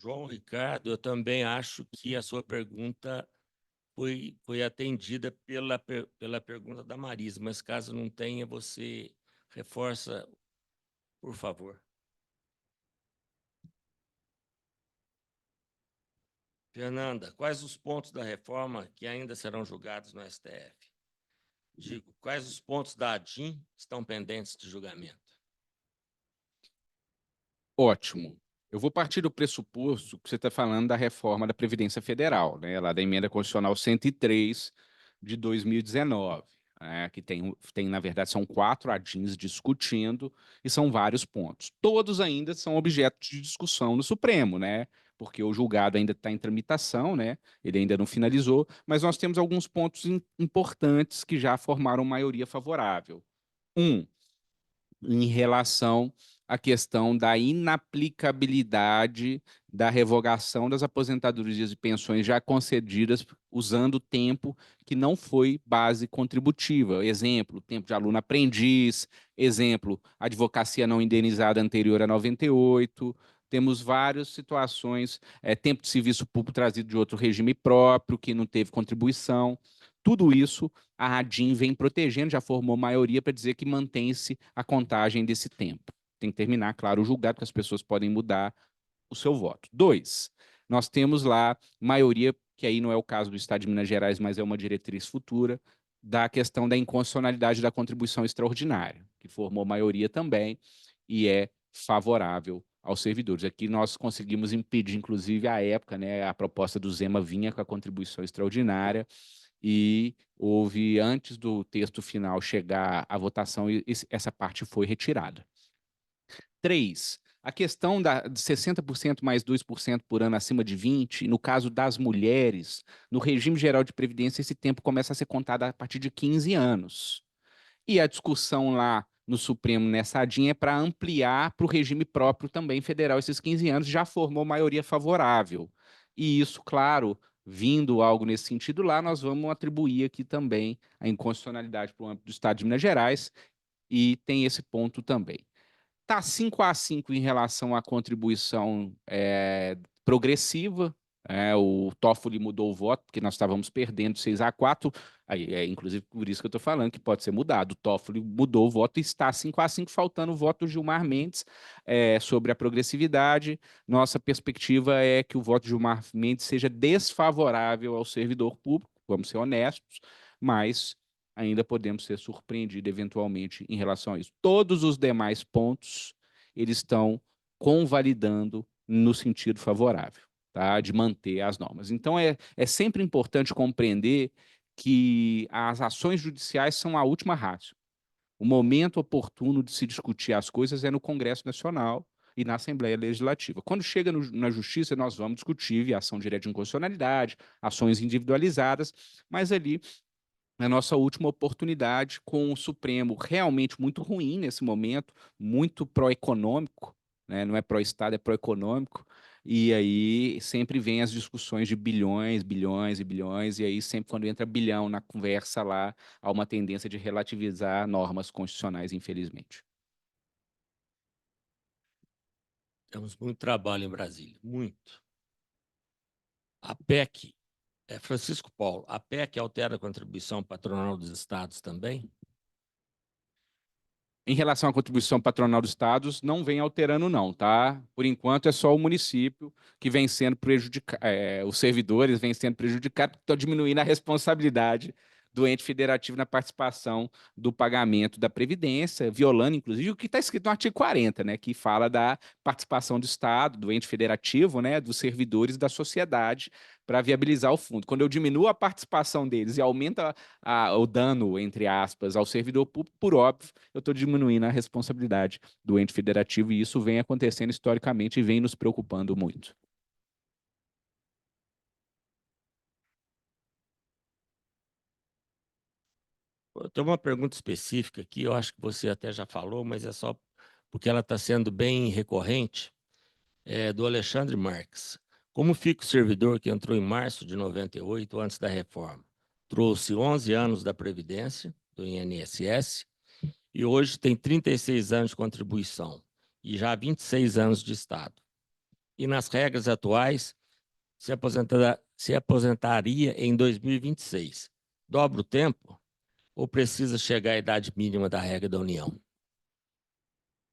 João Ricardo, eu também acho que a sua pergunta foi atendida pela pergunta da Marisa, mas caso não tenha, você reforça, por favor. Fernanda, quais os pontos da reforma que ainda serão julgados no STF? Digo, quais os pontos da ADIM estão pendentes de julgamento? Ótimo. Eu vou partir do pressuposto que você está falando da reforma da Previdência Federal, né, lá da Emenda Constitucional 103 de 2019, né, que tem, na verdade, são 4 ADIMs discutindo e são vários pontos. Todos ainda são objeto de discussão no Supremo, né, porque o julgado ainda está em tramitação, né, ele ainda não finalizou, mas nós temos alguns pontos importantes que já formaram maioria favorável. Um, em relação à questão da inaplicabilidade da revogação das aposentadorias e pensões já concedidas usando tempo que não foi base contributiva. Exemplo, tempo de aluno aprendiz, exemplo, advocacia não indenizada anterior a 98. Temos várias situações, tempo de serviço público trazido de outro regime próprio, que não teve contribuição. Tudo isso a ADIM vem protegendo, já formou maioria para dizer que mantém-se a contagem desse tempo. Tem que terminar, claro, o julgado, porque as pessoas podem mudar o seu voto. 2, nós temos lá maioria, que aí não é o caso do Estado de Minas Gerais, mas é uma diretriz futura, da questão da inconstitucionalidade da contribuição extraordinária, que formou maioria também e é favorável aos servidores. Aqui nós conseguimos impedir, inclusive, à época, né, a proposta do Zema vinha com a contribuição extraordinária, e houve, antes do texto final chegar à votação, essa parte foi retirada. 3, A questão de 60% mais 2% por ano acima de 20%, no caso das mulheres, no regime geral de previdência, esse tempo começa a ser contado a partir de 15 anos. E a discussão lá no Supremo nessa ADIM é para ampliar para o regime próprio também federal esses 15 anos, já formou maioria favorável. E isso, claro, vindo algo nesse sentido lá, nós vamos atribuir aqui também a inconstitucionalidade para o âmbito do Estado de Minas Gerais, e tem esse ponto também. Está 5-5 em relação à contribuição progressiva. O Toffoli mudou o voto, porque nós estávamos perdendo 6-4. Aí, inclusive, por isso que eu estou falando que pode ser mudado. O Toffoli mudou o voto e está 5-5, faltando o voto do Gilmar Mendes sobre a progressividade. Nossa perspectiva é que o voto de Gilmar Mendes seja desfavorável ao servidor público, vamos ser honestos, mas ainda podemos ser surpreendidos eventualmente em relação a isso. Todos os demais pontos, eles estão convalidando no sentido favorável, tá? De manter as normas. Então, é sempre importante compreender que as ações judiciais são a última ratio. O momento oportuno de se discutir as coisas é no Congresso Nacional e na Assembleia Legislativa. Quando chega na Justiça, nós vamos discutir viação direta de inconstitucionalidade, ações individualizadas, mas ali a nossa última oportunidade com o Supremo realmente muito ruim nesse momento, muito pró-econômico, né? Não é pró-Estado, é pró-econômico, e aí sempre vem as discussões de bilhões, bilhões e bilhões, e aí sempre quando entra bilhão na conversa lá, há uma tendência de relativizar normas constitucionais, infelizmente. Temos muito trabalho em Brasília, muito. A PEC, Francisco Paulo, a PEC altera a contribuição patronal dos estados também? Em relação à contribuição patronal dos estados, não vem alterando, não, tá? Por enquanto, é só o município que vem sendo prejudicado, os servidores vêm sendo prejudicados, porque estão diminuindo a responsabilidade do ente federativo na participação do pagamento da Previdência, violando, inclusive, o que está escrito no artigo 40, né? Que fala da participação do Estado, do ente federativo, né? Dos servidores da sociedade para viabilizar o fundo. Quando eu diminuo a participação deles e aumenta o dano, entre aspas, ao servidor público, por óbvio, eu estou diminuindo a responsabilidade do ente federativo, e isso vem acontecendo historicamente e vem nos preocupando muito. Eu tenho uma pergunta específica aqui, eu acho que você até já falou, mas é só porque ela está sendo bem recorrente, do Alexandre Marques. Como fica o servidor que entrou em março de 98, antes da reforma? Trouxe 11 anos da Previdência, do INSS, e hoje tem 36 anos de contribuição e já 26 anos de Estado. E nas regras atuais, se aposentaria em 2026. Dobra o tempo ou precisa chegar à idade mínima da regra da União?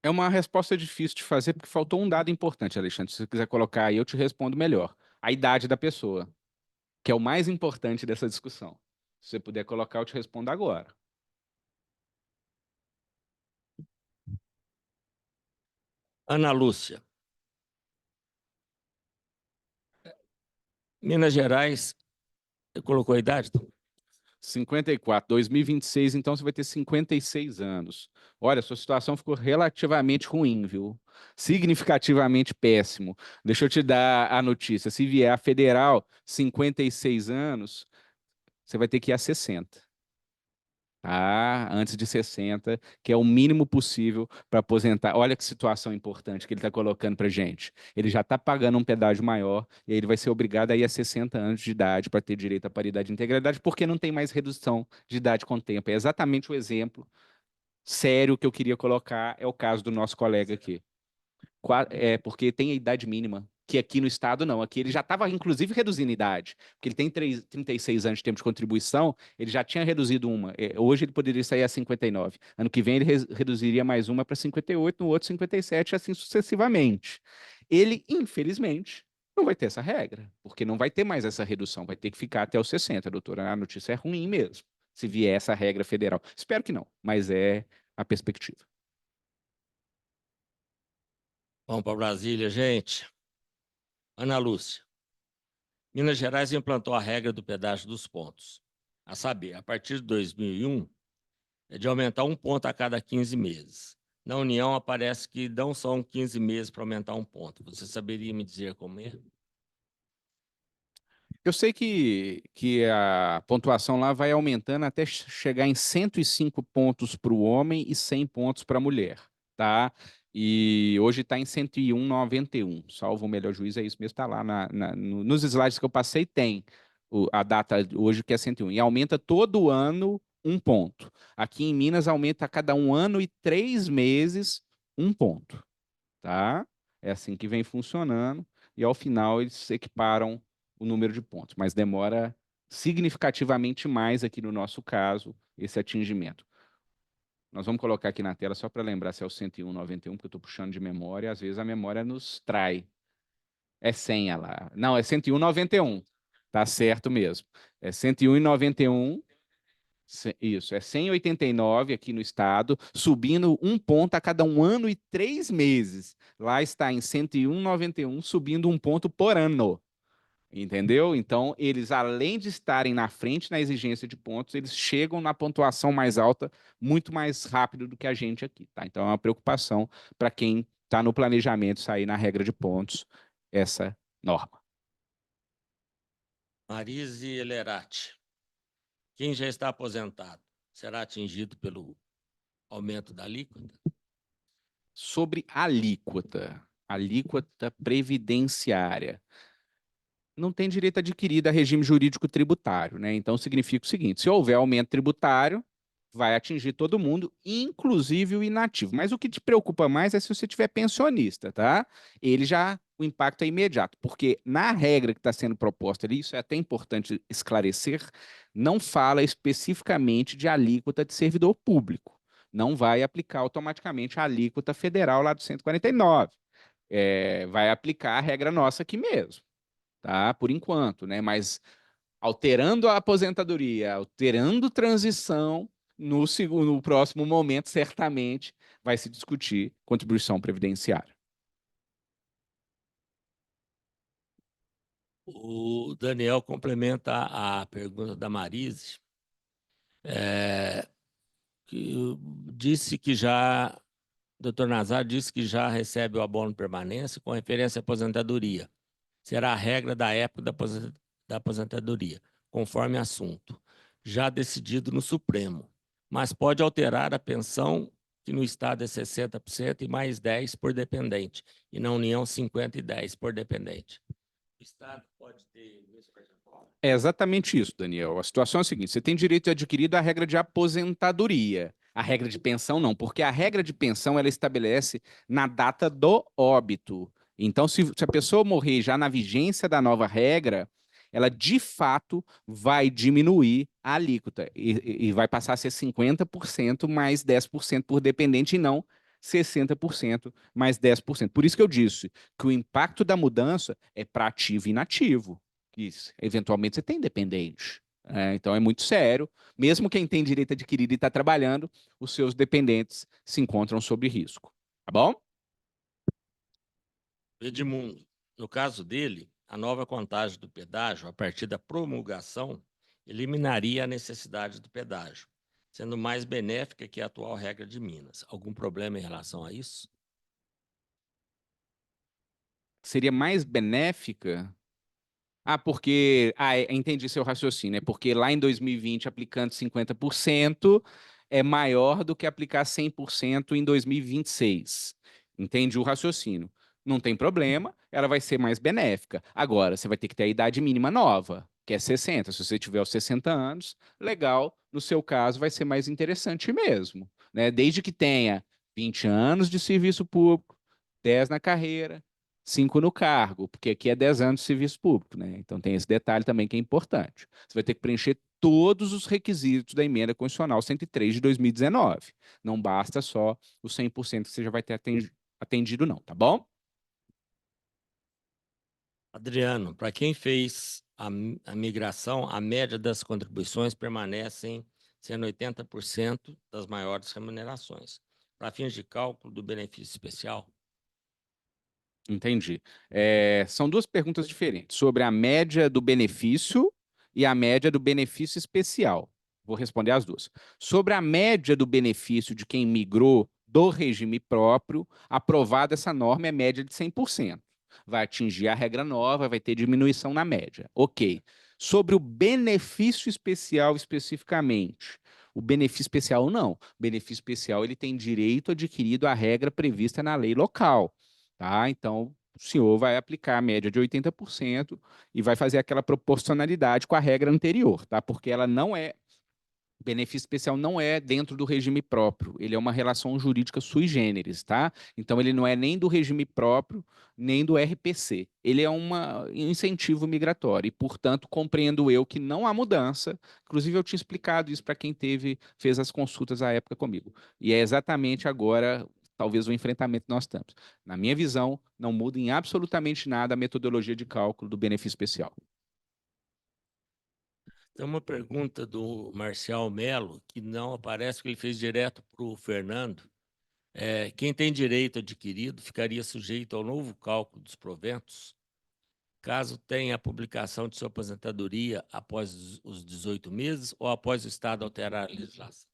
É uma resposta difícil de fazer, porque faltou um dado importante, Alexandre. Se você quiser colocar aí, eu te respondo melhor. A idade da pessoa, que é o mais importante dessa discussão. Se você puder colocar, eu te respondo agora. Ana Lúcia, Minas Gerais, você colocou a idade? 54, 2026, então você vai ter 56 anos. Olha, sua situação ficou relativamente ruim, viu? Significativamente péssimo. Deixa eu te dar a notícia. Se vier a federal, 56 anos, você vai ter que ir a 60. Tá? Antes de 60, que é o mínimo possível para aposentar. Olha que situação importante que ele está colocando para gente. Ele já está pagando um pedágio maior e aí ele vai ser obrigado a ir a 60 anos de idade para ter direito à paridade de integralidade, porque não tem mais redução de idade com o tempo. É exatamente o exemplo sério que eu queria colocar, é o caso do nosso colega aqui. Porque tem a idade mínima, que aqui no estado não. Aqui ele já estava, inclusive, reduzindo a idade, porque ele tem 36 anos de tempo de contribuição, ele já tinha reduzido uma. Hoje ele poderia sair a 59. Ano que vem ele reduziria mais uma para 58, no outro 57, assim sucessivamente. Ele, infelizmente, não vai ter essa regra, porque não vai ter mais essa redução, vai ter que ficar até os 60, doutora. A notícia é ruim mesmo, se vier essa regra federal. Espero que não, mas é a perspectiva. Vamos para Brasília, gente. Ana Lúcia, Minas Gerais implantou a regra do pedágio dos pontos. A saber, a partir de 2001, é de aumentar um ponto a cada 15 meses. Na União aparece que não são 15 meses para aumentar um ponto. Você saberia me dizer como é? Eu sei que a pontuação lá vai aumentando até chegar em 105 pontos para o homem e 100 pontos para a mulher, tá? E hoje está em 101,91. Salvo o melhor juiz, é isso mesmo, está lá nos slides que eu passei, tem a data hoje que é 101. E aumenta todo ano um ponto. Aqui em Minas aumenta a cada 1 ano e 3 meses um ponto, tá? É assim que vem funcionando. E ao final eles se equiparam o número de pontos, mas demora significativamente mais aqui no nosso caso esse atingimento. Nós vamos colocar aqui na tela só para lembrar se é o 101,91, porque eu estou puxando de memória, às vezes a memória nos trai. É 100 lá. Não, é 101,91. Tá certo mesmo. É 101,91. Isso, é 189 aqui no estado, subindo um ponto a cada 1 ano e 3 meses. Lá está em 101,91, subindo um ponto por ano. Entendeu? Então, eles, além de estarem na frente na exigência de pontos, eles chegam na pontuação mais alta muito mais rápido do que a gente aqui, tá? Então, é uma preocupação para quem está no planejamento sair na regra de pontos essa norma. Marise Elerati. Quem já está aposentado será atingido pelo aumento da alíquota? Sobre alíquota previdenciária. Não tem direito adquirido a regime jurídico tributário, né? Então significa o seguinte: se houver aumento tributário, vai atingir todo mundo, inclusive o inativo. Mas o que te preocupa mais é se você tiver pensionista, tá? O impacto é imediato, porque na regra que está sendo proposta ali, isso é até importante esclarecer, não fala especificamente de alíquota de servidor público. Não vai aplicar automaticamente a alíquota federal lá do 149. Vai aplicar a regra nossa aqui mesmo, tá? Por enquanto, né? Mas alterando a aposentadoria, alterando transição, no próximo momento, certamente, vai se discutir contribuição previdenciária. O Daniel complementa a pergunta da Marise, que disse que já, o doutor Nazar disse que já recebe o abono permanência com referência à aposentadoria. Será a regra da época da aposentadoria, conforme assunto, já decidido no Supremo, mas pode alterar a pensão, que no Estado é 60% e mais 10% por dependente, e na União 50% e 10% por dependente. O Estado pode ter esse percentual? É exatamente isso, Daniel. A situação é a seguinte: você tem direito adquirido à regra de aposentadoria. A regra de pensão não, porque a regra de pensão ela estabelece na data do óbito. Então, se a pessoa morrer já na vigência da nova regra, ela de fato vai diminuir a alíquota e vai passar a ser 50% mais 10% por dependente e não 60% mais 10%. Por isso que eu disse que o impacto da mudança é para ativo e inativo. Isso. Eventualmente você tem dependente. Então é muito sério. Mesmo quem tem direito adquirido e está trabalhando, os seus dependentes se encontram sob risco. Tá bom? Edmundo, no caso dele, a nova contagem do pedágio, a partir da promulgação, eliminaria a necessidade do pedágio, sendo mais benéfica que a atual regra de Minas. Algum problema em relação a isso? Seria mais benéfica. Porque. Entendi seu raciocínio. É porque lá em 2020, aplicando 50% é maior do que aplicar 100% em 2026. Entende o raciocínio? Não tem problema, ela vai ser mais benéfica. Agora, você vai ter que ter a idade mínima nova, que é 60. Se você tiver os 60 anos, legal. No seu caso, vai ser mais interessante mesmo, né? Desde que tenha 20 anos de serviço público, 10 na carreira, 5 no cargo, porque aqui é 10 anos de serviço público, né? Então tem esse detalhe também que é importante. Você vai ter que preencher todos os requisitos da emenda constitucional 103 de 2019. Não basta só os 100% que você já vai ter atendido, não, tá bom? Adriano, para quem fez a migração, a média das contribuições permanecem sendo 80% das maiores remunerações. Para fins de cálculo do benefício especial, Entendi. São duas perguntas diferentes, sobre a média do benefício e a média do benefício especial. Vou responder as duas. Sobre a média do benefício de quem migrou do regime próprio, aprovada essa norma, é média de 100%. Vai atingir a regra nova, vai ter diminuição na média. Ok. Sobre o benefício especial especificamente, o benefício especial não. O benefício especial ele tem direito adquirido à regra prevista na lei local. Tá? Então, o senhor vai aplicar a média de 80% e vai fazer aquela proporcionalidade com a regra anterior, tá? Porque ela não é benefício especial não é dentro do regime próprio, ele é uma relação jurídica sui generis, tá? Então ele não é nem do regime próprio, nem do RPC. Ele é um incentivo migratório e, portanto, compreendo eu que não há mudança. Inclusive eu tinha explicado isso para quem fez as consultas à época comigo. E é exatamente agora talvez o enfrentamento que nós temos. Na minha visão, não muda em absolutamente nada a metodologia de cálculo do benefício especial. Tem uma pergunta do Marcial Melo, que não aparece, que ele fez direto para o Fernando. Quem tem direito adquirido ficaria sujeito ao novo cálculo dos proventos, caso tenha a publicação de sua aposentadoria após os 18 meses ou após o Estado alterar a legislação?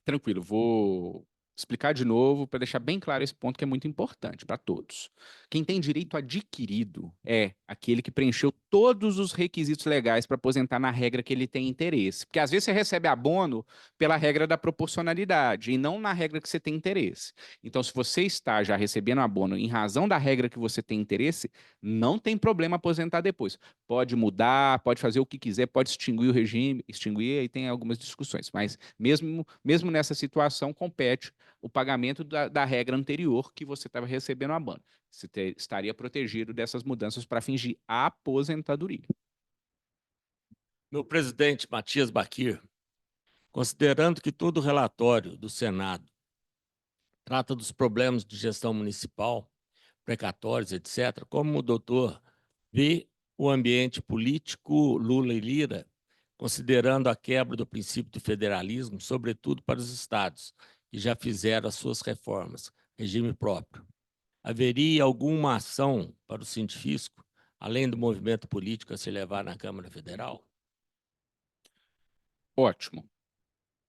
Tranquilo, vou explicar de novo para deixar bem claro esse ponto que é muito importante para todos. Quem tem direito adquirido é aquele que preencheu todos os requisitos legais para aposentar na regra que ele tem interesse. Porque às vezes você recebe abono pela regra da proporcionalidade e não na regra que você tem interesse. Então, se você está já recebendo abono em razão da regra que você tem interesse, não tem problema aposentar depois. Pode mudar, pode fazer o que quiser, pode extinguir o regime, extinguir, aí tem algumas discussões, mas mesmo nessa situação, compete o pagamento da regra anterior que você estava recebendo a banda. Você estaria protegido dessas mudanças para fingir a aposentadoria. Meu presidente, Matias Baquir, considerando que todo o relatório do Senado trata dos problemas de gestão municipal, precatórios, etc., como o doutor vê o ambiente político Lula e Lira, considerando a quebra do princípio do federalismo, sobretudo para os estados, que já fizeram as suas reformas, regime próprio. Haveria alguma ação para o Sindifisco, além do movimento político a se levar na Câmara Federal? Ótimo.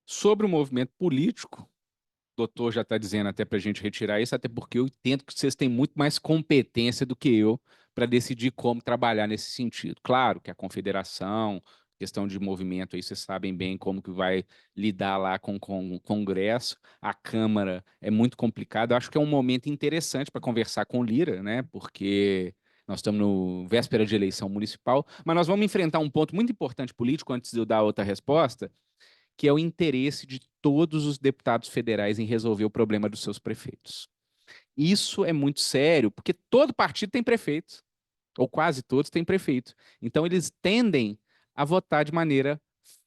Sobre o movimento político, o doutor já está dizendo até para a gente retirar isso, até porque eu entendo que vocês têm muito mais competência do que eu para decidir como trabalhar nesse sentido. Claro que a confederação, questão de movimento, aí vocês sabem bem como que vai lidar lá com o Congresso. A Câmara é muito complicado. Eu acho que é um momento interessante para conversar com o Lira, né? Porque nós estamos no véspera de eleição municipal, mas nós vamos enfrentar um ponto muito importante político antes de eu dar outra resposta, que é o interesse de todos os deputados federais em resolver o problema dos seus prefeitos. Isso é muito sério, porque todo partido tem prefeito, ou quase todos têm prefeito. Então, eles tendem a votar de maneira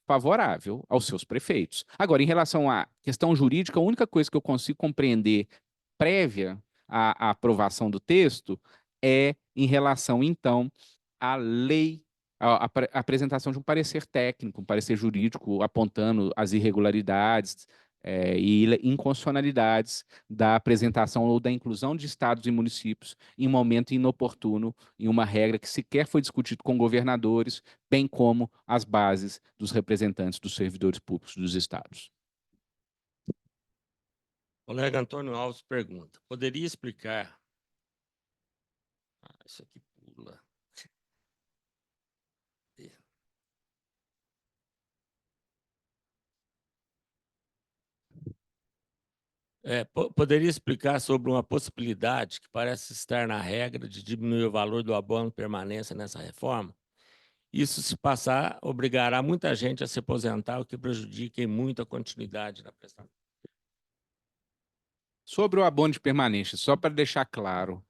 favorável aos seus prefeitos. Agora, em relação à questão jurídica, a única coisa que eu consigo compreender prévia à aprovação do texto é em relação, então, à lei, à apresentação de um parecer técnico, um parecer jurídico apontando as irregularidades e inconstitucionalidades da apresentação ou da inclusão de estados e municípios em momento inoportuno, em uma regra que sequer foi discutido com governadores, bem como as bases dos representantes dos servidores públicos dos estados. O colega Antônio Alves pergunta: poderia explicar? Isso aqui pula. Poderia explicar sobre uma possibilidade que parece estar na regra de diminuir o valor do abono permanência nessa reforma? Isso, se passar, obrigará muita gente a se aposentar, o que prejudica muito a continuidade da prestação. Sobre o abono de permanência, só para deixar claro,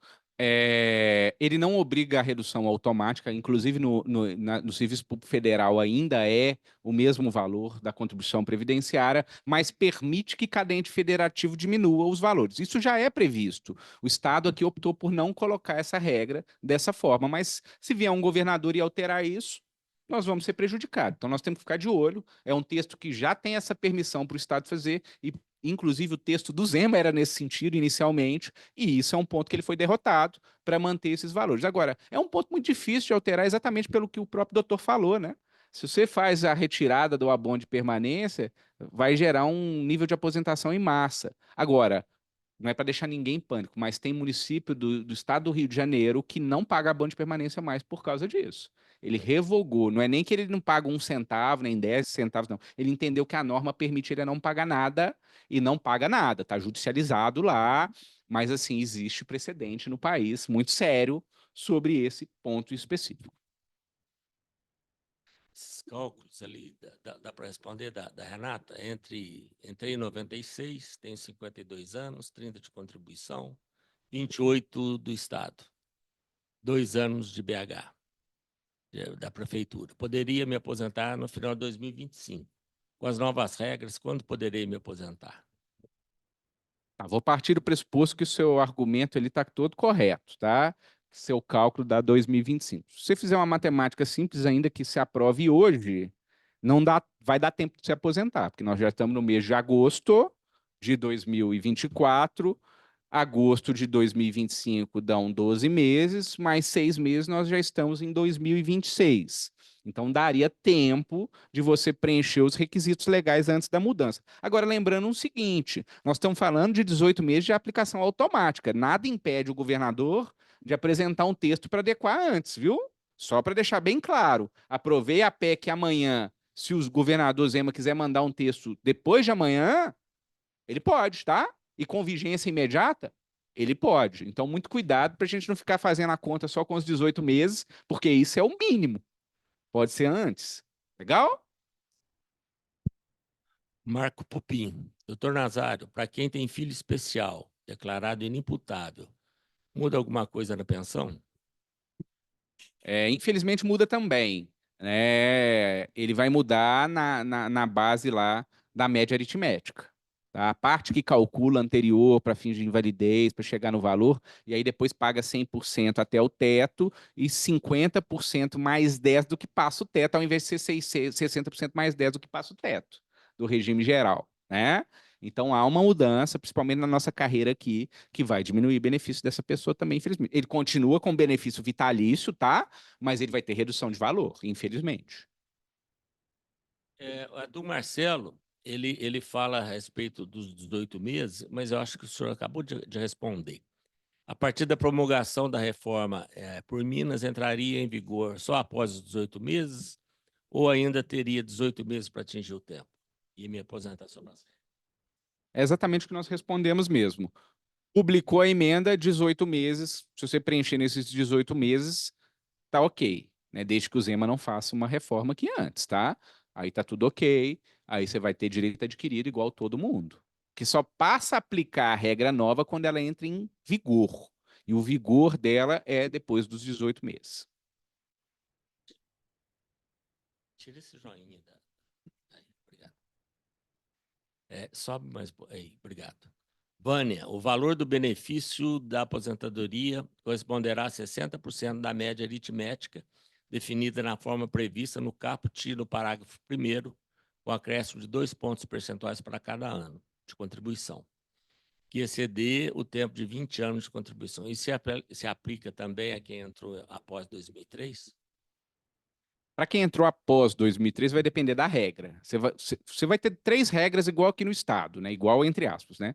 ele não obriga a redução automática, inclusive no Serviço Público Federal ainda é o mesmo valor da contribuição previdenciária, mas permite que cada ente federativo diminua os valores. Isso já é previsto. O Estado aqui optou por não colocar essa regra dessa forma, mas se vier um governador e alterar isso, nós vamos ser prejudicados. Então, nós temos que ficar de olho. É um texto que já tem essa permissão para o Estado fazer e inclusive, o texto do Zema era nesse sentido inicialmente, e isso é um ponto que ele foi derrotado para manter esses valores. Agora, é um ponto muito difícil de alterar exatamente pelo que o próprio doutor falou, né? Se você faz a retirada do abono de permanência, vai gerar um nível de aposentação em massa. Agora, não é para deixar ninguém em pânico, mas tem município do estado do Rio de Janeiro que não paga abono de permanência mais por causa disso. Ele revogou, não é nem que ele não paga 1 centavo, nem 10 centavos, não. Ele entendeu que a norma permite ele não pagar nada e não paga nada. Está judicializado lá, mas assim, existe precedente no país muito sério sobre esse ponto específico. Esses cálculos ali, dá para responder da Renata? Entrei em 96, tenho 52 anos, 30 de contribuição, 28 do Estado, 2 anos de BH, da Prefeitura. Poderia me aposentar no final de 2025. Com as novas regras, quando poderei me aposentar? Tá, vou partir do pressuposto que o seu argumento está todo correto, tá? Seu cálculo dá 2025. Se você fizer uma matemática simples ainda que se aprove hoje, não dá, vai dar tempo de se aposentar, porque nós já estamos no mês de agosto de 2024, agosto de 2025 dão 12 meses, mais 6 meses nós já estamos em 2026. Então, daria tempo de você preencher os requisitos legais antes da mudança. Agora, lembrando o seguinte: nós estamos falando de 18 meses de aplicação automática. Nada impede o governador de apresentar um texto para adequar antes, viu? Só para deixar bem claro. Aprovei a PEC amanhã. Se o governador Zema quiser mandar um texto depois de amanhã, ele pode, tá? E com vigência imediata, ele pode. Então, muito cuidado para a gente não ficar fazendo a conta só com os 18 meses, porque isso é o mínimo. Pode ser antes. Legal? Marco Pupim. Doutor Nazário, para quem tem filho especial, declarado inimputável, muda alguma coisa na pensão? Infelizmente muda também. Né? Ele vai mudar na base lá da média aritmética. Tá? A parte que calcula anterior para fins de invalidez, para chegar no valor, e aí depois paga 100% até o teto e 50% mais 10 do que passa o teto, ao invés de ser 60% mais 10 do que passa o teto do regime geral. Né? Então há uma mudança, principalmente na nossa carreira aqui, que vai diminuir o benefício dessa pessoa também, infelizmente. Ele continua com benefício vitalício, tá? Mas ele vai ter redução de valor, infelizmente. A do Marcelo, ele fala a respeito dos 18 meses, mas eu acho que o senhor acabou de responder. A partir da promulgação da reforma por Minas, entraria em vigor só após os 18 meses ou ainda teria 18 meses para atingir o tempo? E minha aposentação na série. É exatamente o que nós respondemos mesmo. Publicou a emenda, 18 meses. Se você preencher nesses 18 meses, tá ok. Né? Desde que o Zema não faça uma reforma que antes, tá? Aí tá tudo ok. Aí você vai ter direito adquirido igual todo mundo. Que só passa a aplicar a regra nova quando ela entra em vigor. E o vigor dela é depois dos 18 meses. Tira esse joinha. Aí, obrigado. Sobe mais. Aí, obrigado. Vânia, o valor do benefício da aposentadoria corresponderá a 60% da média aritmética definida na forma prevista no caput no parágrafo 1º, com acréscimo de 2 pontos percentuais para cada ano de contribuição, que exceder o tempo de 20 anos de contribuição. Isso se aplica também a quem entrou após 2003? Para quem entrou após 2003, vai depender da regra. Você vai ter 3 regras igual aqui no Estado, né? Igual entre aspas, né?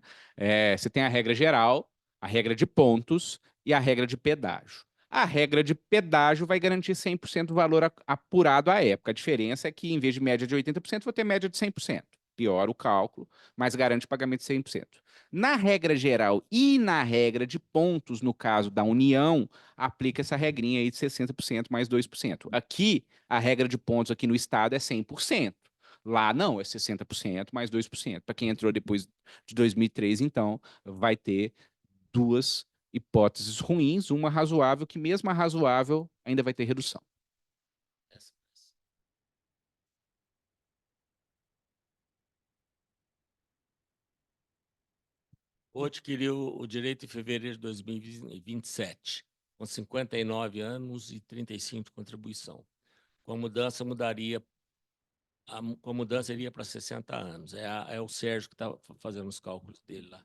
Você tem a regra geral, a regra de pontos e a regra de pedágio. A regra de pedágio vai garantir 100% do valor apurado à época. A diferença é que, em vez de média de 80%, vou ter média de 100%. Piora o cálculo, mas garante pagamento de 100%. Na regra geral e na regra de pontos, no caso da União, aplica essa regrinha aí de 60% mais 2%. Aqui, a regra de pontos aqui no estado é 100%. Lá não, é 60% mais 2%. Para quem entrou depois de 2003, então, vai ter duas hipóteses ruins, uma razoável, que mesmo a razoável ainda vai ter redução. Ou adquiriu o direito em fevereiro de 2027, com 59 anos e 35 de contribuição. Com a mudança, com a mudança iria para 60 anos. É o Sérgio que está fazendo os cálculos dele lá.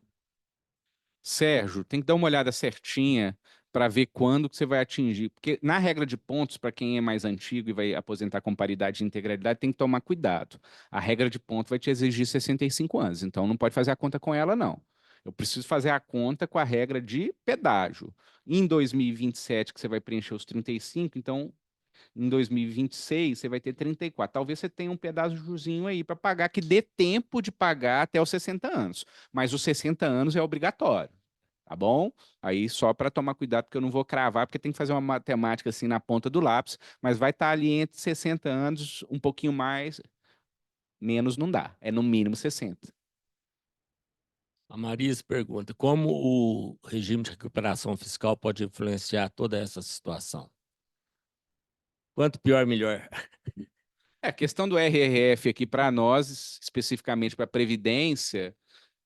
Sérgio, tem que dar uma olhada certinha para ver quando que você vai atingir. Porque na regra de pontos, para quem é mais antigo e vai aposentar com paridade e integralidade, tem que tomar cuidado. A regra de ponto vai te exigir 65 anos, então não pode fazer a conta com ela, não. Eu preciso fazer a conta com a regra de pedágio. Em 2027, que você vai preencher os 35, então em 2026 você vai ter 34. Talvez você tenha um pedágiozinho aí para pagar que dê tempo de pagar até os 60 anos. Mas os 60 anos é obrigatório, tá bom? Aí só para tomar cuidado, porque eu não vou cravar, porque tem que fazer uma matemática assim na ponta do lápis, mas vai estar ali entre 60 anos, um pouquinho mais, menos não dá. É no mínimo 60. A Marisa pergunta: como o regime de recuperação fiscal pode influenciar toda essa situação? Quanto pior, melhor. É, a questão do RRF aqui para nós, especificamente para a Previdência,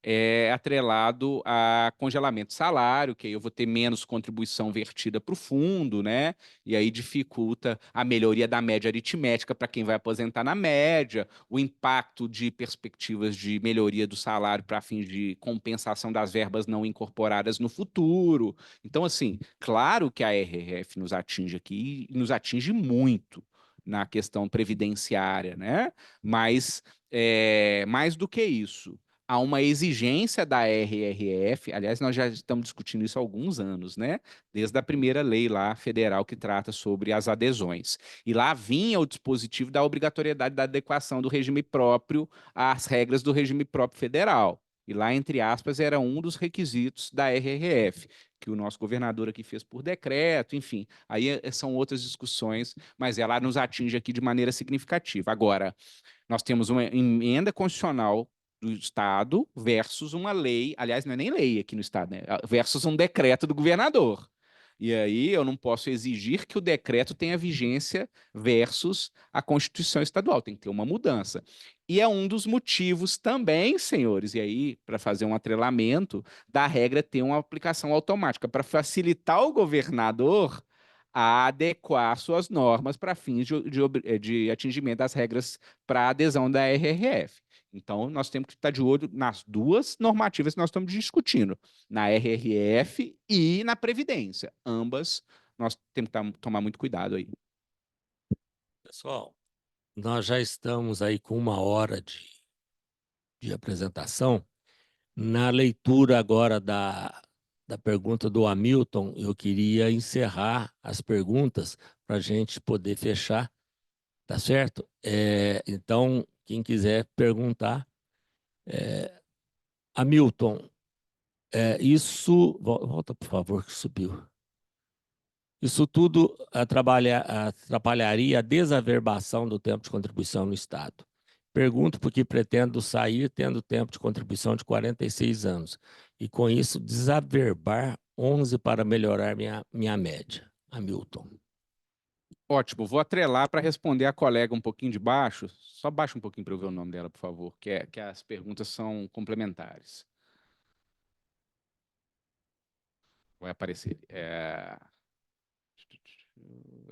é atrelado a congelamento de salário, que aí eu vou ter menos contribuição vertida para o fundo, né? E aí dificulta a melhoria da média aritmética para quem vai aposentar na média, o impacto de perspectivas de melhoria do salário para fins de compensação das verbas não incorporadas no futuro. Então, assim, claro que a RRF nos atinge aqui e nos atinge muito na questão previdenciária, né? Mas mais do que isso, há uma exigência da RRF, aliás, nós já estamos discutindo isso há alguns anos, né? Desde a primeira lei lá federal que trata sobre as adesões. E lá vinha o dispositivo da obrigatoriedade da adequação do regime próprio às regras do regime próprio federal. E lá, entre aspas, era um dos requisitos da RRF, que o nosso governador aqui fez por decreto, enfim. Aí são outras discussões, mas ela nos atinge aqui de maneira significativa. Agora, nós temos uma emenda constitucional do Estado versus uma lei, aliás, não é nem lei aqui no Estado, né? Versus um decreto do governador. E aí eu não posso exigir que o decreto tenha vigência versus a Constituição estadual, tem que ter uma mudança. E é um dos motivos também, senhores, e aí, para fazer um atrelamento, da regra ter uma aplicação automática, para facilitar o governador a adequar suas normas para fins de atingimento das regras para adesão da RRF. Então, nós temos que estar de olho nas duas normativas que nós estamos discutindo, na RRF e na Previdência. Ambas, nós temos que tomar muito cuidado aí. Pessoal, nós já estamos aí com 1 hora de apresentação. Na leitura agora da pergunta do Hamilton, eu queria encerrar as perguntas para a gente poder fechar, tá certo? Então, quem quiser perguntar, Hamilton, isso, volta por favor, que subiu. Isso tudo atrapalharia a desaverbação do tempo de contribuição no Estado. Pergunto porque pretendo sair tendo tempo de contribuição de 46 anos e, com isso, desaverbar 11 para melhorar minha média. Hamilton. Ótimo, vou atrelar para responder a colega um pouquinho de baixo. Só baixa um pouquinho para eu ver o nome dela, por favor, que as perguntas são complementares. Vai aparecer. É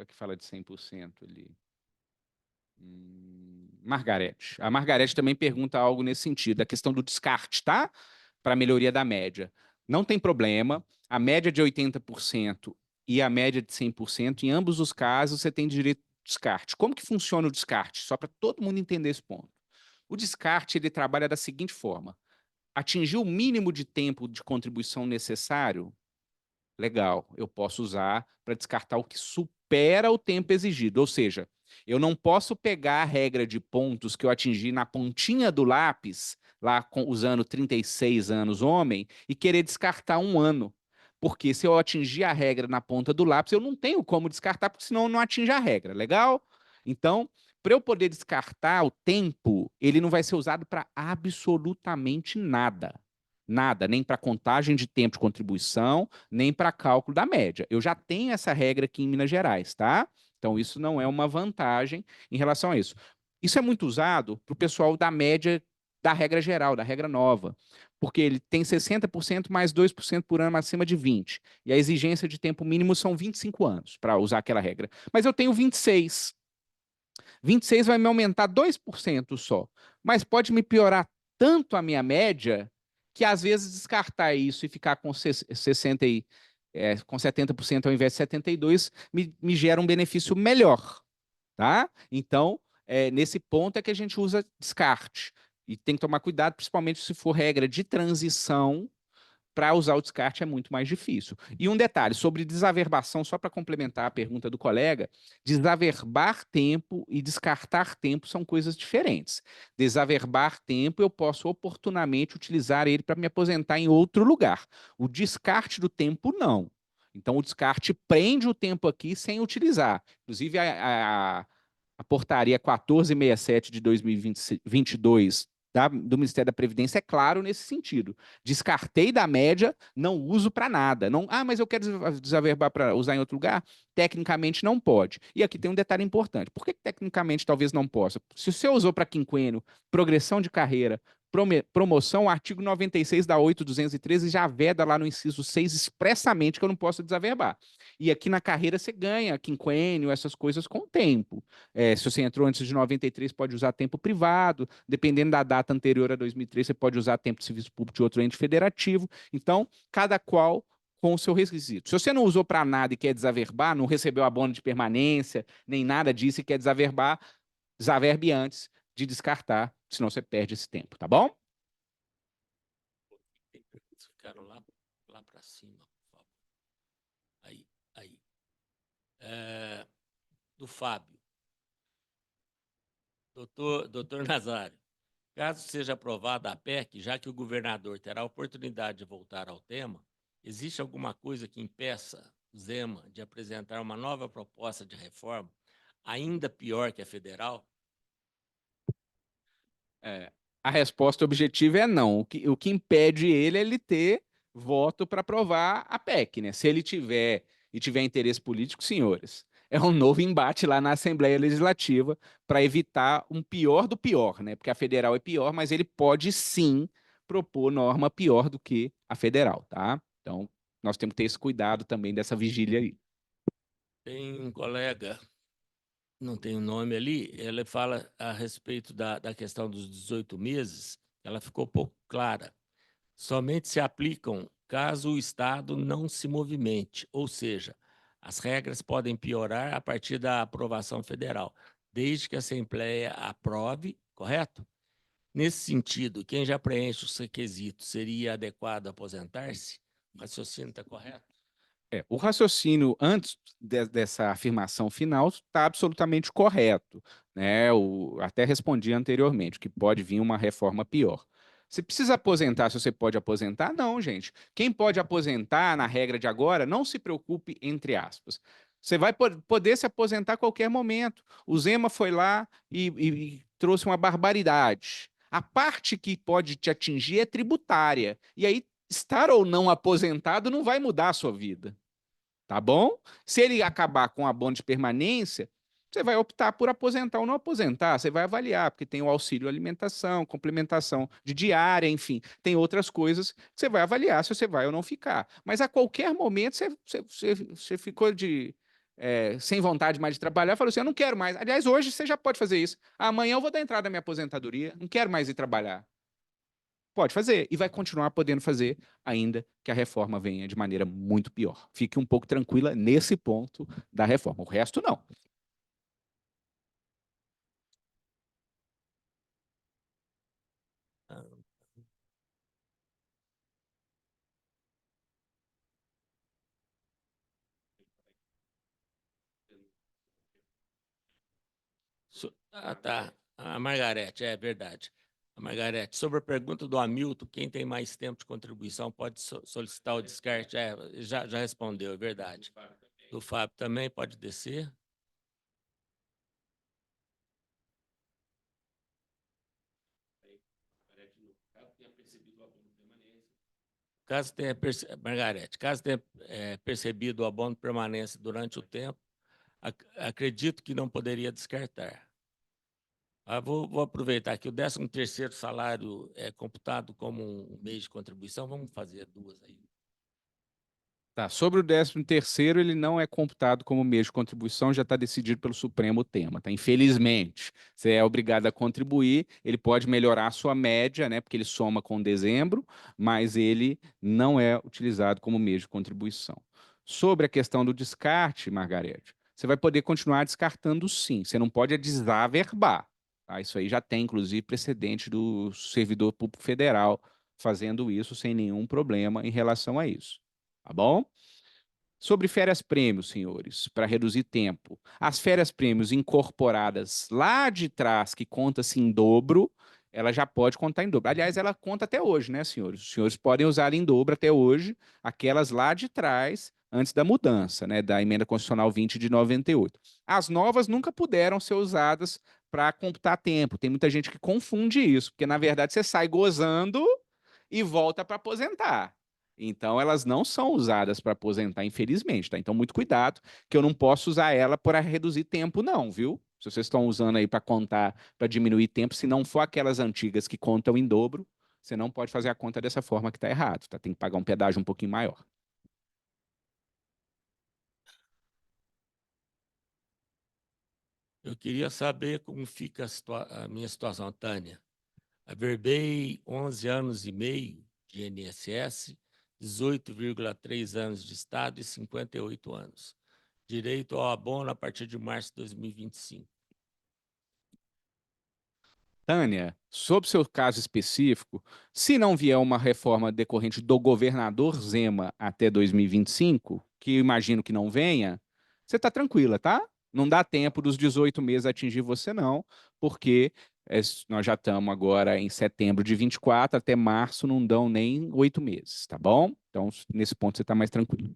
que fala de 100% ali. Margarete. A Margarete também pergunta algo nesse sentido, a questão do descarte, tá? Para melhoria da média. Não tem problema. A média de 80% e a média de 100%, em ambos os casos, você tem direito de descarte. Como que funciona o descarte? Só para todo mundo entender esse ponto. O descarte, ele trabalha da seguinte forma: atingir o mínimo de tempo de contribuição necessário, legal, eu posso usar para descartar o que supera o tempo exigido. Ou seja, eu não posso pegar a regra de pontos que eu atingi na pontinha do lápis, lá usando 36 anos homem, e querer descartar um ano. Porque se eu atingir a regra na ponta do lápis, eu não tenho como descartar, porque senão eu não atinge a regra. Legal? Então, para eu poder descartar o tempo, ele não vai ser usado para absolutamente nada. Nada, nem para contagem de tempo de contribuição, nem para cálculo da média. Eu já tenho essa regra aqui em Minas Gerais, tá? Então, isso não é uma vantagem em relação a isso. Isso é muito usado para o pessoal da média da regra geral, da regra nova, porque ele tem 60% mais 2% por ano acima de 20. E a exigência de tempo mínimo são 25 anos para usar aquela regra. Mas eu tenho 26. 26 vai me aumentar 2% só. Mas pode me piorar tanto a minha média que às vezes descartar isso e ficar com 60 com 70% ao invés de 72%, me gera um benefício melhor, tá? Então, nesse ponto é que a gente usa descarte. E tem que tomar cuidado, principalmente se for regra de transição, para usar o descarte é muito mais difícil. E um detalhe sobre desaverbação, só para complementar a pergunta do colega, desaverbar tempo e descartar tempo são coisas diferentes. Desaverbar tempo, eu posso oportunamente utilizar ele para me aposentar em outro lugar. O descarte do tempo, não. Então, o descarte prende o tempo aqui sem utilizar. Inclusive, a portaria 1467 de 2022 do Ministério da Previdência é claro nesse sentido. Descartei da média, não uso para nada. Não, mas eu quero desaverbar para usar em outro lugar? Tecnicamente não pode. E aqui tem um detalhe importante. Por que tecnicamente talvez não possa? Se você usou para quinquênio, progressão de carreira, promoção, o artigo 96 da 8.213 já veda lá no inciso 6 expressamente que eu não posso desaverbar. E aqui na carreira você ganha quinquênio, essas coisas com o tempo. Se você entrou antes de 93, pode usar tempo privado. Dependendo da data anterior a 2003, você pode usar tempo de serviço público de outro ente federativo. Então, cada qual com o seu requisito. Se você não usou para nada e quer desaverbar, não recebeu abono de permanência, nem nada disso e quer desaverbar, desaverbe antes de descartar, senão você perde esse tempo, tá bom? Ficaram lá para cima, por favor. Aí. Do Fábio. Doutor Nazário, caso seja aprovada a PEC, já que o governador terá a oportunidade de voltar ao tema, existe alguma coisa que impeça o Zema de apresentar uma nova proposta de reforma, ainda pior que a federal? A resposta objetiva é não. O que impede ele ter voto para aprovar a PEC, né? Se ele tiver e tiver interesse político, senhores, é um novo embate lá na Assembleia Legislativa para evitar um pior do pior, né? Porque a federal é pior, mas ele pode sim propor norma pior do que a federal, tá? Então, nós temos que ter esse cuidado também dessa vigília aí. Tem um colega, não tem o nome ali, ele fala a respeito da questão dos 18 meses, ela ficou pouco clara. Somente se aplicam caso o Estado não se movimente, ou seja, as regras podem piorar a partir da aprovação federal, desde que a Assembleia aprove, correto? Nesse sentido, quem já preenche os requisitos seria adequado aposentar-se? O raciocínio está correto? O raciocínio antes dessa afirmação final está absolutamente correto, né? Até respondi anteriormente que pode vir uma reforma pior. Você precisa aposentar se você pode aposentar? Não, gente. Quem pode aposentar na regra de agora, não se preocupe, entre aspas. Você vai poder se aposentar a qualquer momento. O Zema foi lá e trouxe uma barbaridade. A parte que pode te atingir é tributária. E aí, estar ou não aposentado não vai mudar a sua vida. Tá bom? Se ele acabar com abono de permanência, você vai optar por aposentar ou não aposentar. Você vai avaliar, porque tem o auxílio alimentação, complementação de diária, enfim, tem outras coisas que você vai avaliar se você vai ou não ficar. Mas a qualquer momento você ficou sem vontade mais de trabalhar, falou assim: eu não quero mais. Aliás, hoje você já pode fazer isso. Amanhã eu vou dar entrada na minha aposentadoria, não quero mais ir trabalhar. Pode fazer e vai continuar podendo fazer, ainda que a reforma venha de maneira muito pior. Fique um pouco tranquila nesse ponto da reforma. O resto, não. Tá. A Margarete, é verdade. A Margarete, sobre a pergunta do Hamilton, quem tem mais tempo de contribuição pode solicitar o descarte? Já respondeu, é verdade. Do Fábio também pode descer. Margarete, caso tenha percebido o abono de permanência durante o tempo, acredito que não poderia descartar. Vou aproveitar que o 13º salário é computado como um mês de contribuição. Vamos fazer duas aí. Tá. Sobre o 13º, ele não é computado como mês de contribuição, já está decidido pelo Supremo o tema, tá? Infelizmente, você é obrigado a contribuir, ele pode melhorar a sua média, né? Porque ele soma com dezembro, mas ele não é utilizado como mês de contribuição. Sobre a questão do descarte, Margarete, você vai poder continuar descartando sim, você não pode desaverbar. Tá? Isso aí já tem, inclusive, precedente do servidor público federal fazendo isso sem nenhum problema em relação a isso. Tá bom? Sobre férias-prêmios, senhores, para reduzir tempo. As férias-prêmios incorporadas lá de trás, que conta-se em dobro, ela já pode contar em dobro. Aliás, ela conta até hoje, né, senhores? Os senhores podem usar em dobro até hoje, aquelas lá de trás, antes da mudança, né, da Emenda Constitucional 20 de 98. As novas nunca puderam ser usadas para computar tempo. Tem muita gente que confunde isso, porque na verdade você sai gozando e volta para aposentar. Então, elas não são usadas para aposentar, infelizmente, tá? Então, muito cuidado, que eu não posso usar ela para reduzir tempo, não, viu? Se vocês estão usando aí para contar, para diminuir tempo, se não for aquelas antigas que contam em dobro, você não pode fazer a conta dessa forma que está errado, tá? Tem que pagar um pedágio um pouquinho maior. Eu queria saber como fica a minha situação, Tânia. Averbei 11 anos e meio de INSS, 18,3 anos de Estado e 58 anos. Direito ao abono a partir de março de 2025. Tânia, sobre seu caso específico, se não vier uma reforma decorrente do governador Zema até 2025, que eu imagino que não venha, você está tranquila, tá? Não dá tempo dos 18 meses atingir você, não, porque nós já estamos agora em setembro de 24, até março não dão nem 8 meses, tá bom? Então, nesse ponto, você está mais tranquilo.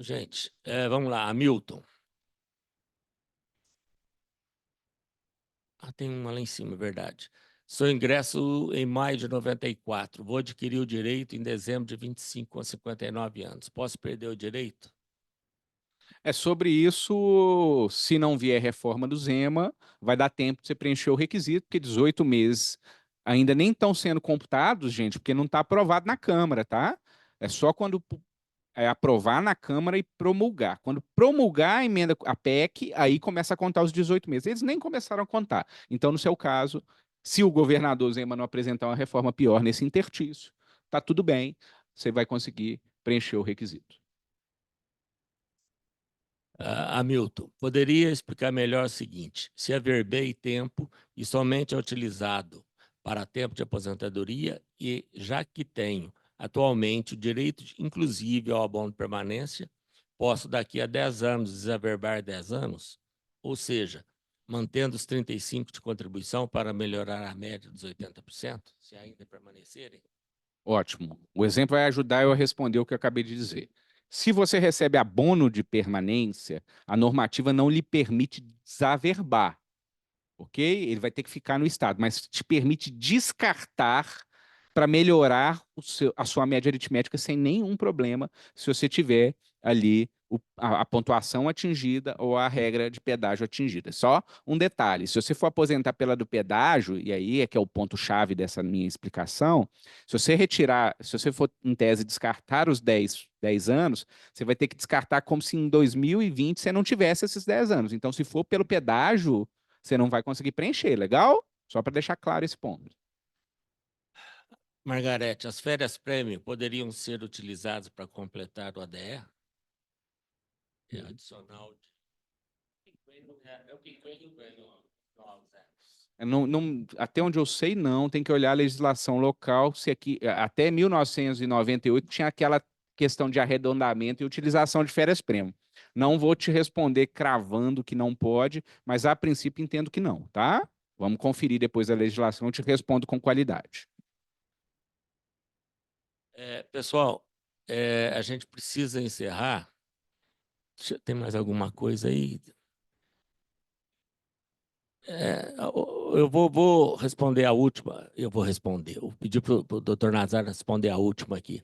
Gente, vamos lá, Hamilton. Tem uma lá em cima, verdade. Sou ingresso em maio de 94. Vou adquirir o direito em dezembro de 25, com 59 anos. Posso perder o direito? É sobre isso, se não vier reforma do Zema, vai dar tempo de você preencher o requisito, porque 18 meses ainda nem estão sendo computados, gente, porque não está aprovado na Câmara, tá? É só quando aprovar na Câmara e promulgar. Quando promulgar a emenda, a PEC, aí começa a contar os 18 meses. Eles nem começaram a contar. Então, no seu caso, se o governador Zema não apresentar uma reforma pior nesse interstício, tá tudo bem, você vai conseguir preencher o requisito. Hamilton, poderia explicar melhor o seguinte: se averbei tempo e somente é utilizado para tempo de aposentadoria, e já que tenho atualmente o direito, inclusive, ao abono de permanência, posso daqui a 10 anos desaverbar 10 anos? Ou seja, mantendo os 35 de contribuição para melhorar a média dos 80%, se ainda permanecerem? Ótimo. O exemplo vai ajudar eu a responder o que eu acabei de dizer. Se você recebe abono de permanência, a normativa não lhe permite desaverbar, ok? Ele vai ter que ficar no estado, mas te permite descartar para melhorar a sua média aritmética sem nenhum problema, se você tiver ali a pontuação atingida ou a regra de pedágio atingida. Só um detalhe: se você for aposentar pela do pedágio, e aí é que é o ponto-chave dessa minha explicação, se você retirar, se você for em tese descartar os 10 anos, você vai ter que descartar como se em 2020 você não tivesse esses 10 anos. Então, se for pelo pedágio, você não vai conseguir preencher, legal? Só para deixar claro esse ponto. Margarete, as férias prêmio poderiam ser utilizadas para completar o ADE? É adicional de... É o que Até onde eu sei, não. Tem que olhar a legislação local. Se aqui, até 1998 tinha aquela questão de arredondamento e utilização de férias-prêmio. Não vou te responder cravando que não pode, mas a princípio entendo que não, tá? Vamos conferir depois a legislação, eu te respondo com qualidade. Pessoal, a gente precisa encerrar. Tem mais alguma coisa aí? Eu vou responder a última. Eu vou responder. Eu pedi para o doutor Nazar responder a última aqui.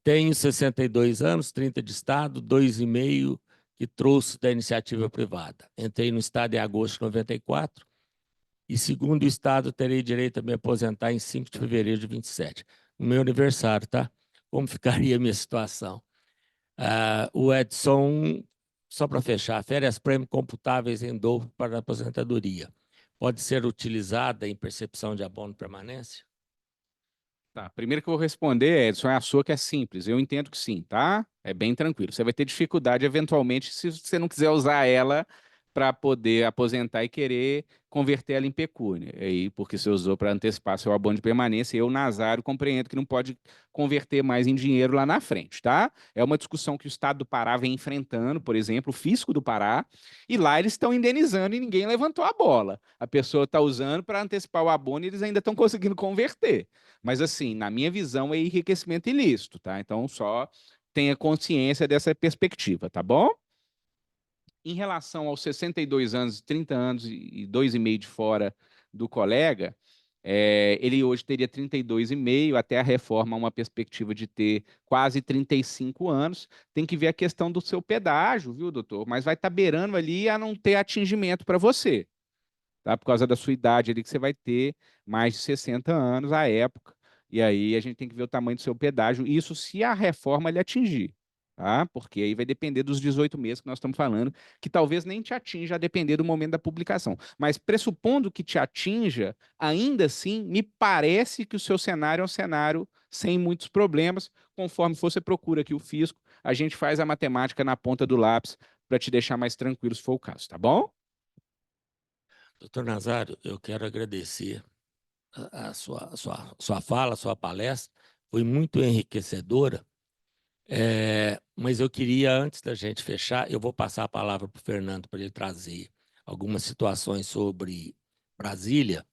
Tenho 62 anos, 30 de Estado, 2,5 que trouxe da iniciativa privada. Entrei no Estado em agosto de 94 e, segundo o Estado, terei direito a me aposentar em 5 de fevereiro de 27. No meu aniversário, tá? Como ficaria a minha situação? O Edson, só para fechar, férias prêmio computáveis em dobro para a aposentadoria. Pode ser utilizada em percepção de abono de permanência? Tá, primeiro que eu vou responder, Edson, é a sua que é simples. Eu entendo que sim, tá? É bem tranquilo. Você vai ter dificuldade, eventualmente, se você não quiser usar ela para poder aposentar e querer converter ela em pecúnia. Aí, porque você usou para antecipar seu abono de permanência, eu, Nazário, compreendo que não pode converter mais em dinheiro lá na frente, tá? É uma discussão que o Estado do Pará vem enfrentando, por exemplo, o Fisco do Pará, e lá eles estão indenizando e ninguém levantou a bola. A pessoa está usando para antecipar o abono e eles ainda estão conseguindo converter. Mas, assim, na minha visão, é enriquecimento ilícito, tá? Então, só tenha consciência dessa perspectiva, tá bom? Em relação aos 62 anos, 30 anos e 2,5 de fora do colega, ele hoje teria 32,5, até a reforma, uma perspectiva de ter quase 35 anos. Tem que ver a questão do seu pedágio, viu, doutor? Mas vai estar beirando ali a não ter atingimento para você, tá? Por causa da sua idade ali, que você vai ter mais de 60 anos à época. E aí a gente tem que ver o tamanho do seu pedágio, isso se a reforma lhe atingir, tá? Porque aí vai depender dos 18 meses que nós estamos falando, que talvez nem te atinja a depender do momento da publicação. Mas pressupondo que te atinja, ainda assim, me parece que o seu cenário é um cenário sem muitos problemas. Conforme você procura aqui o fisco, a gente faz a matemática na ponta do lápis para te deixar mais tranquilo se for o caso, tá bom? Doutor Nazário, eu quero agradecer a sua fala, a sua palestra, foi muito enriquecedora, mas eu queria, antes da gente fechar, eu vou passar a palavra para o Fernando para ele trazer algumas situações sobre Brasília,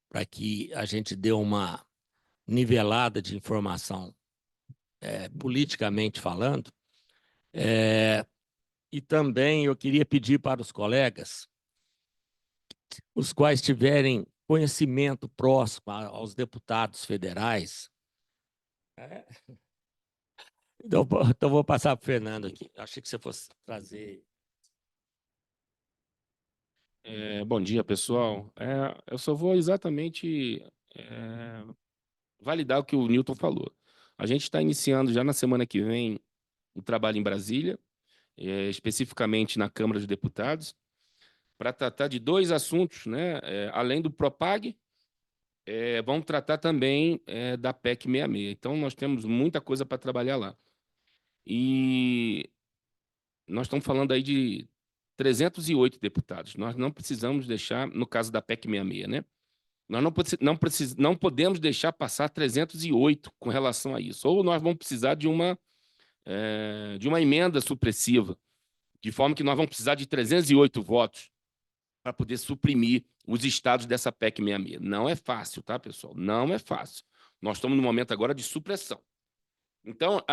para que a gente dê uma nivelada de informação, politicamente falando. E também eu queria pedir para os colegas, os quais tiverem conhecimento próximo aos deputados federais. Então vou passar para o Fernando aqui. Achei que você fosse trazer. Bom dia, pessoal. Eu só vou exatamente validar o que o Newton falou. A gente está iniciando já na semana que vem o trabalho em Brasília, especificamente na Câmara dos Deputados, para tratar de dois assuntos, né? Além do Propag, vamos tratar também da PEC 66. Então, nós temos muita coisa para trabalhar lá. E nós estamos falando aí de 308 deputados. Nós não precisamos deixar, no caso da PEC 66, né? Nós não podemos deixar passar 308 com relação a isso. Ou nós vamos precisar de uma emenda supressiva, de forma que nós vamos precisar de 308 votos para poder suprimir os estados dessa PEC 66. Não é fácil, tá, pessoal? Não é fácil. Nós estamos no momento agora de supressão. Então,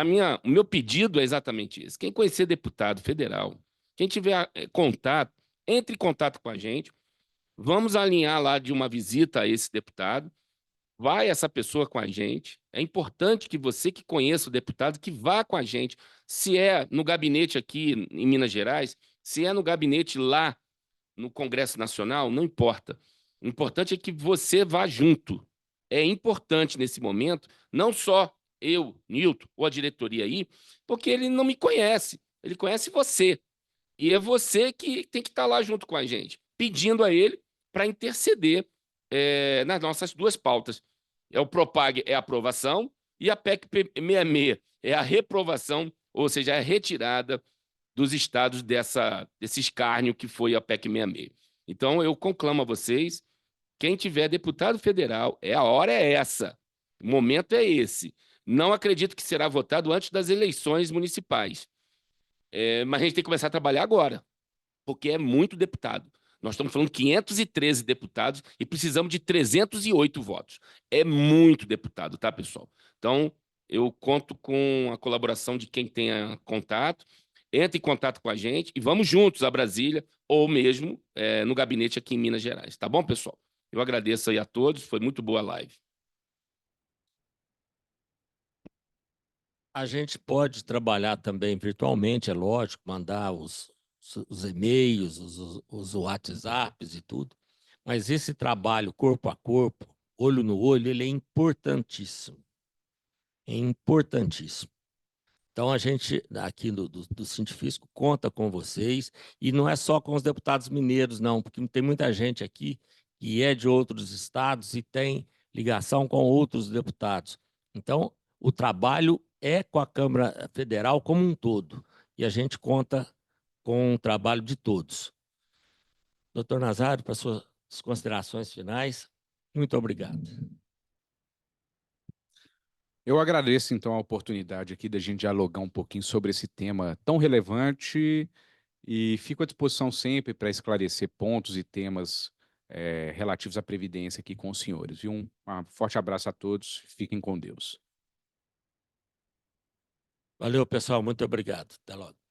o meu pedido é exatamente esse. Quem conhecer deputado federal, quem tiver contato, entre em contato com a gente. Vamos alinhar lá de uma visita a esse deputado. Vai essa pessoa com a gente. É importante que você que conheça o deputado, que vá com a gente. Se é no gabinete aqui em Minas Gerais, se é no gabinete lá no Congresso Nacional, não importa. O importante é que você vá junto. É importante nesse momento, não só eu, Nilton, ou a diretoria aí, porque ele não me conhece, ele conhece você. E é você que tem que estar lá junto com a gente, pedindo a ele para interceder nas nossas duas pautas. O Propag é a aprovação e a PEC 66 é a reprovação, ou seja, a retirada dos estados desse escárnio que foi a PEC 66. Então, eu conclamo a vocês, quem tiver deputado federal, a hora é essa, o momento é esse. Não acredito que será votado antes das eleições municipais. Mas a gente tem que começar a trabalhar agora, porque é muito deputado. Nós estamos falando de 513 deputados e precisamos de 308 votos. É muito deputado, tá, pessoal? Então, eu conto com a colaboração de quem tenha contato. Entre em contato com a gente e vamos juntos a Brasília ou mesmo no gabinete aqui em Minas Gerais. Tá bom, pessoal? Eu agradeço aí a todos. Foi muito boa a live. A gente pode trabalhar também virtualmente, é lógico, mandar os e-mails, os WhatsApps e tudo, mas esse trabalho corpo a corpo, olho no olho, ele é importantíssimo. É importantíssimo. Então, a gente, aqui do Cientifisco, conta com vocês, e não é só com os deputados mineiros, não, porque tem muita gente aqui que é de outros estados e tem ligação com outros deputados. Então, o trabalho é com a Câmara Federal como um todo, e a gente conta com o trabalho de todos. Doutor Nazário, para suas considerações finais, muito obrigado. Eu agradeço, então, a oportunidade aqui da gente dialogar um pouquinho sobre esse tema tão relevante e fico à disposição sempre para esclarecer pontos e temas relativos à Previdência aqui com os senhores. E um forte abraço a todos. Fiquem com Deus. Valeu, pessoal. Muito obrigado. Até logo.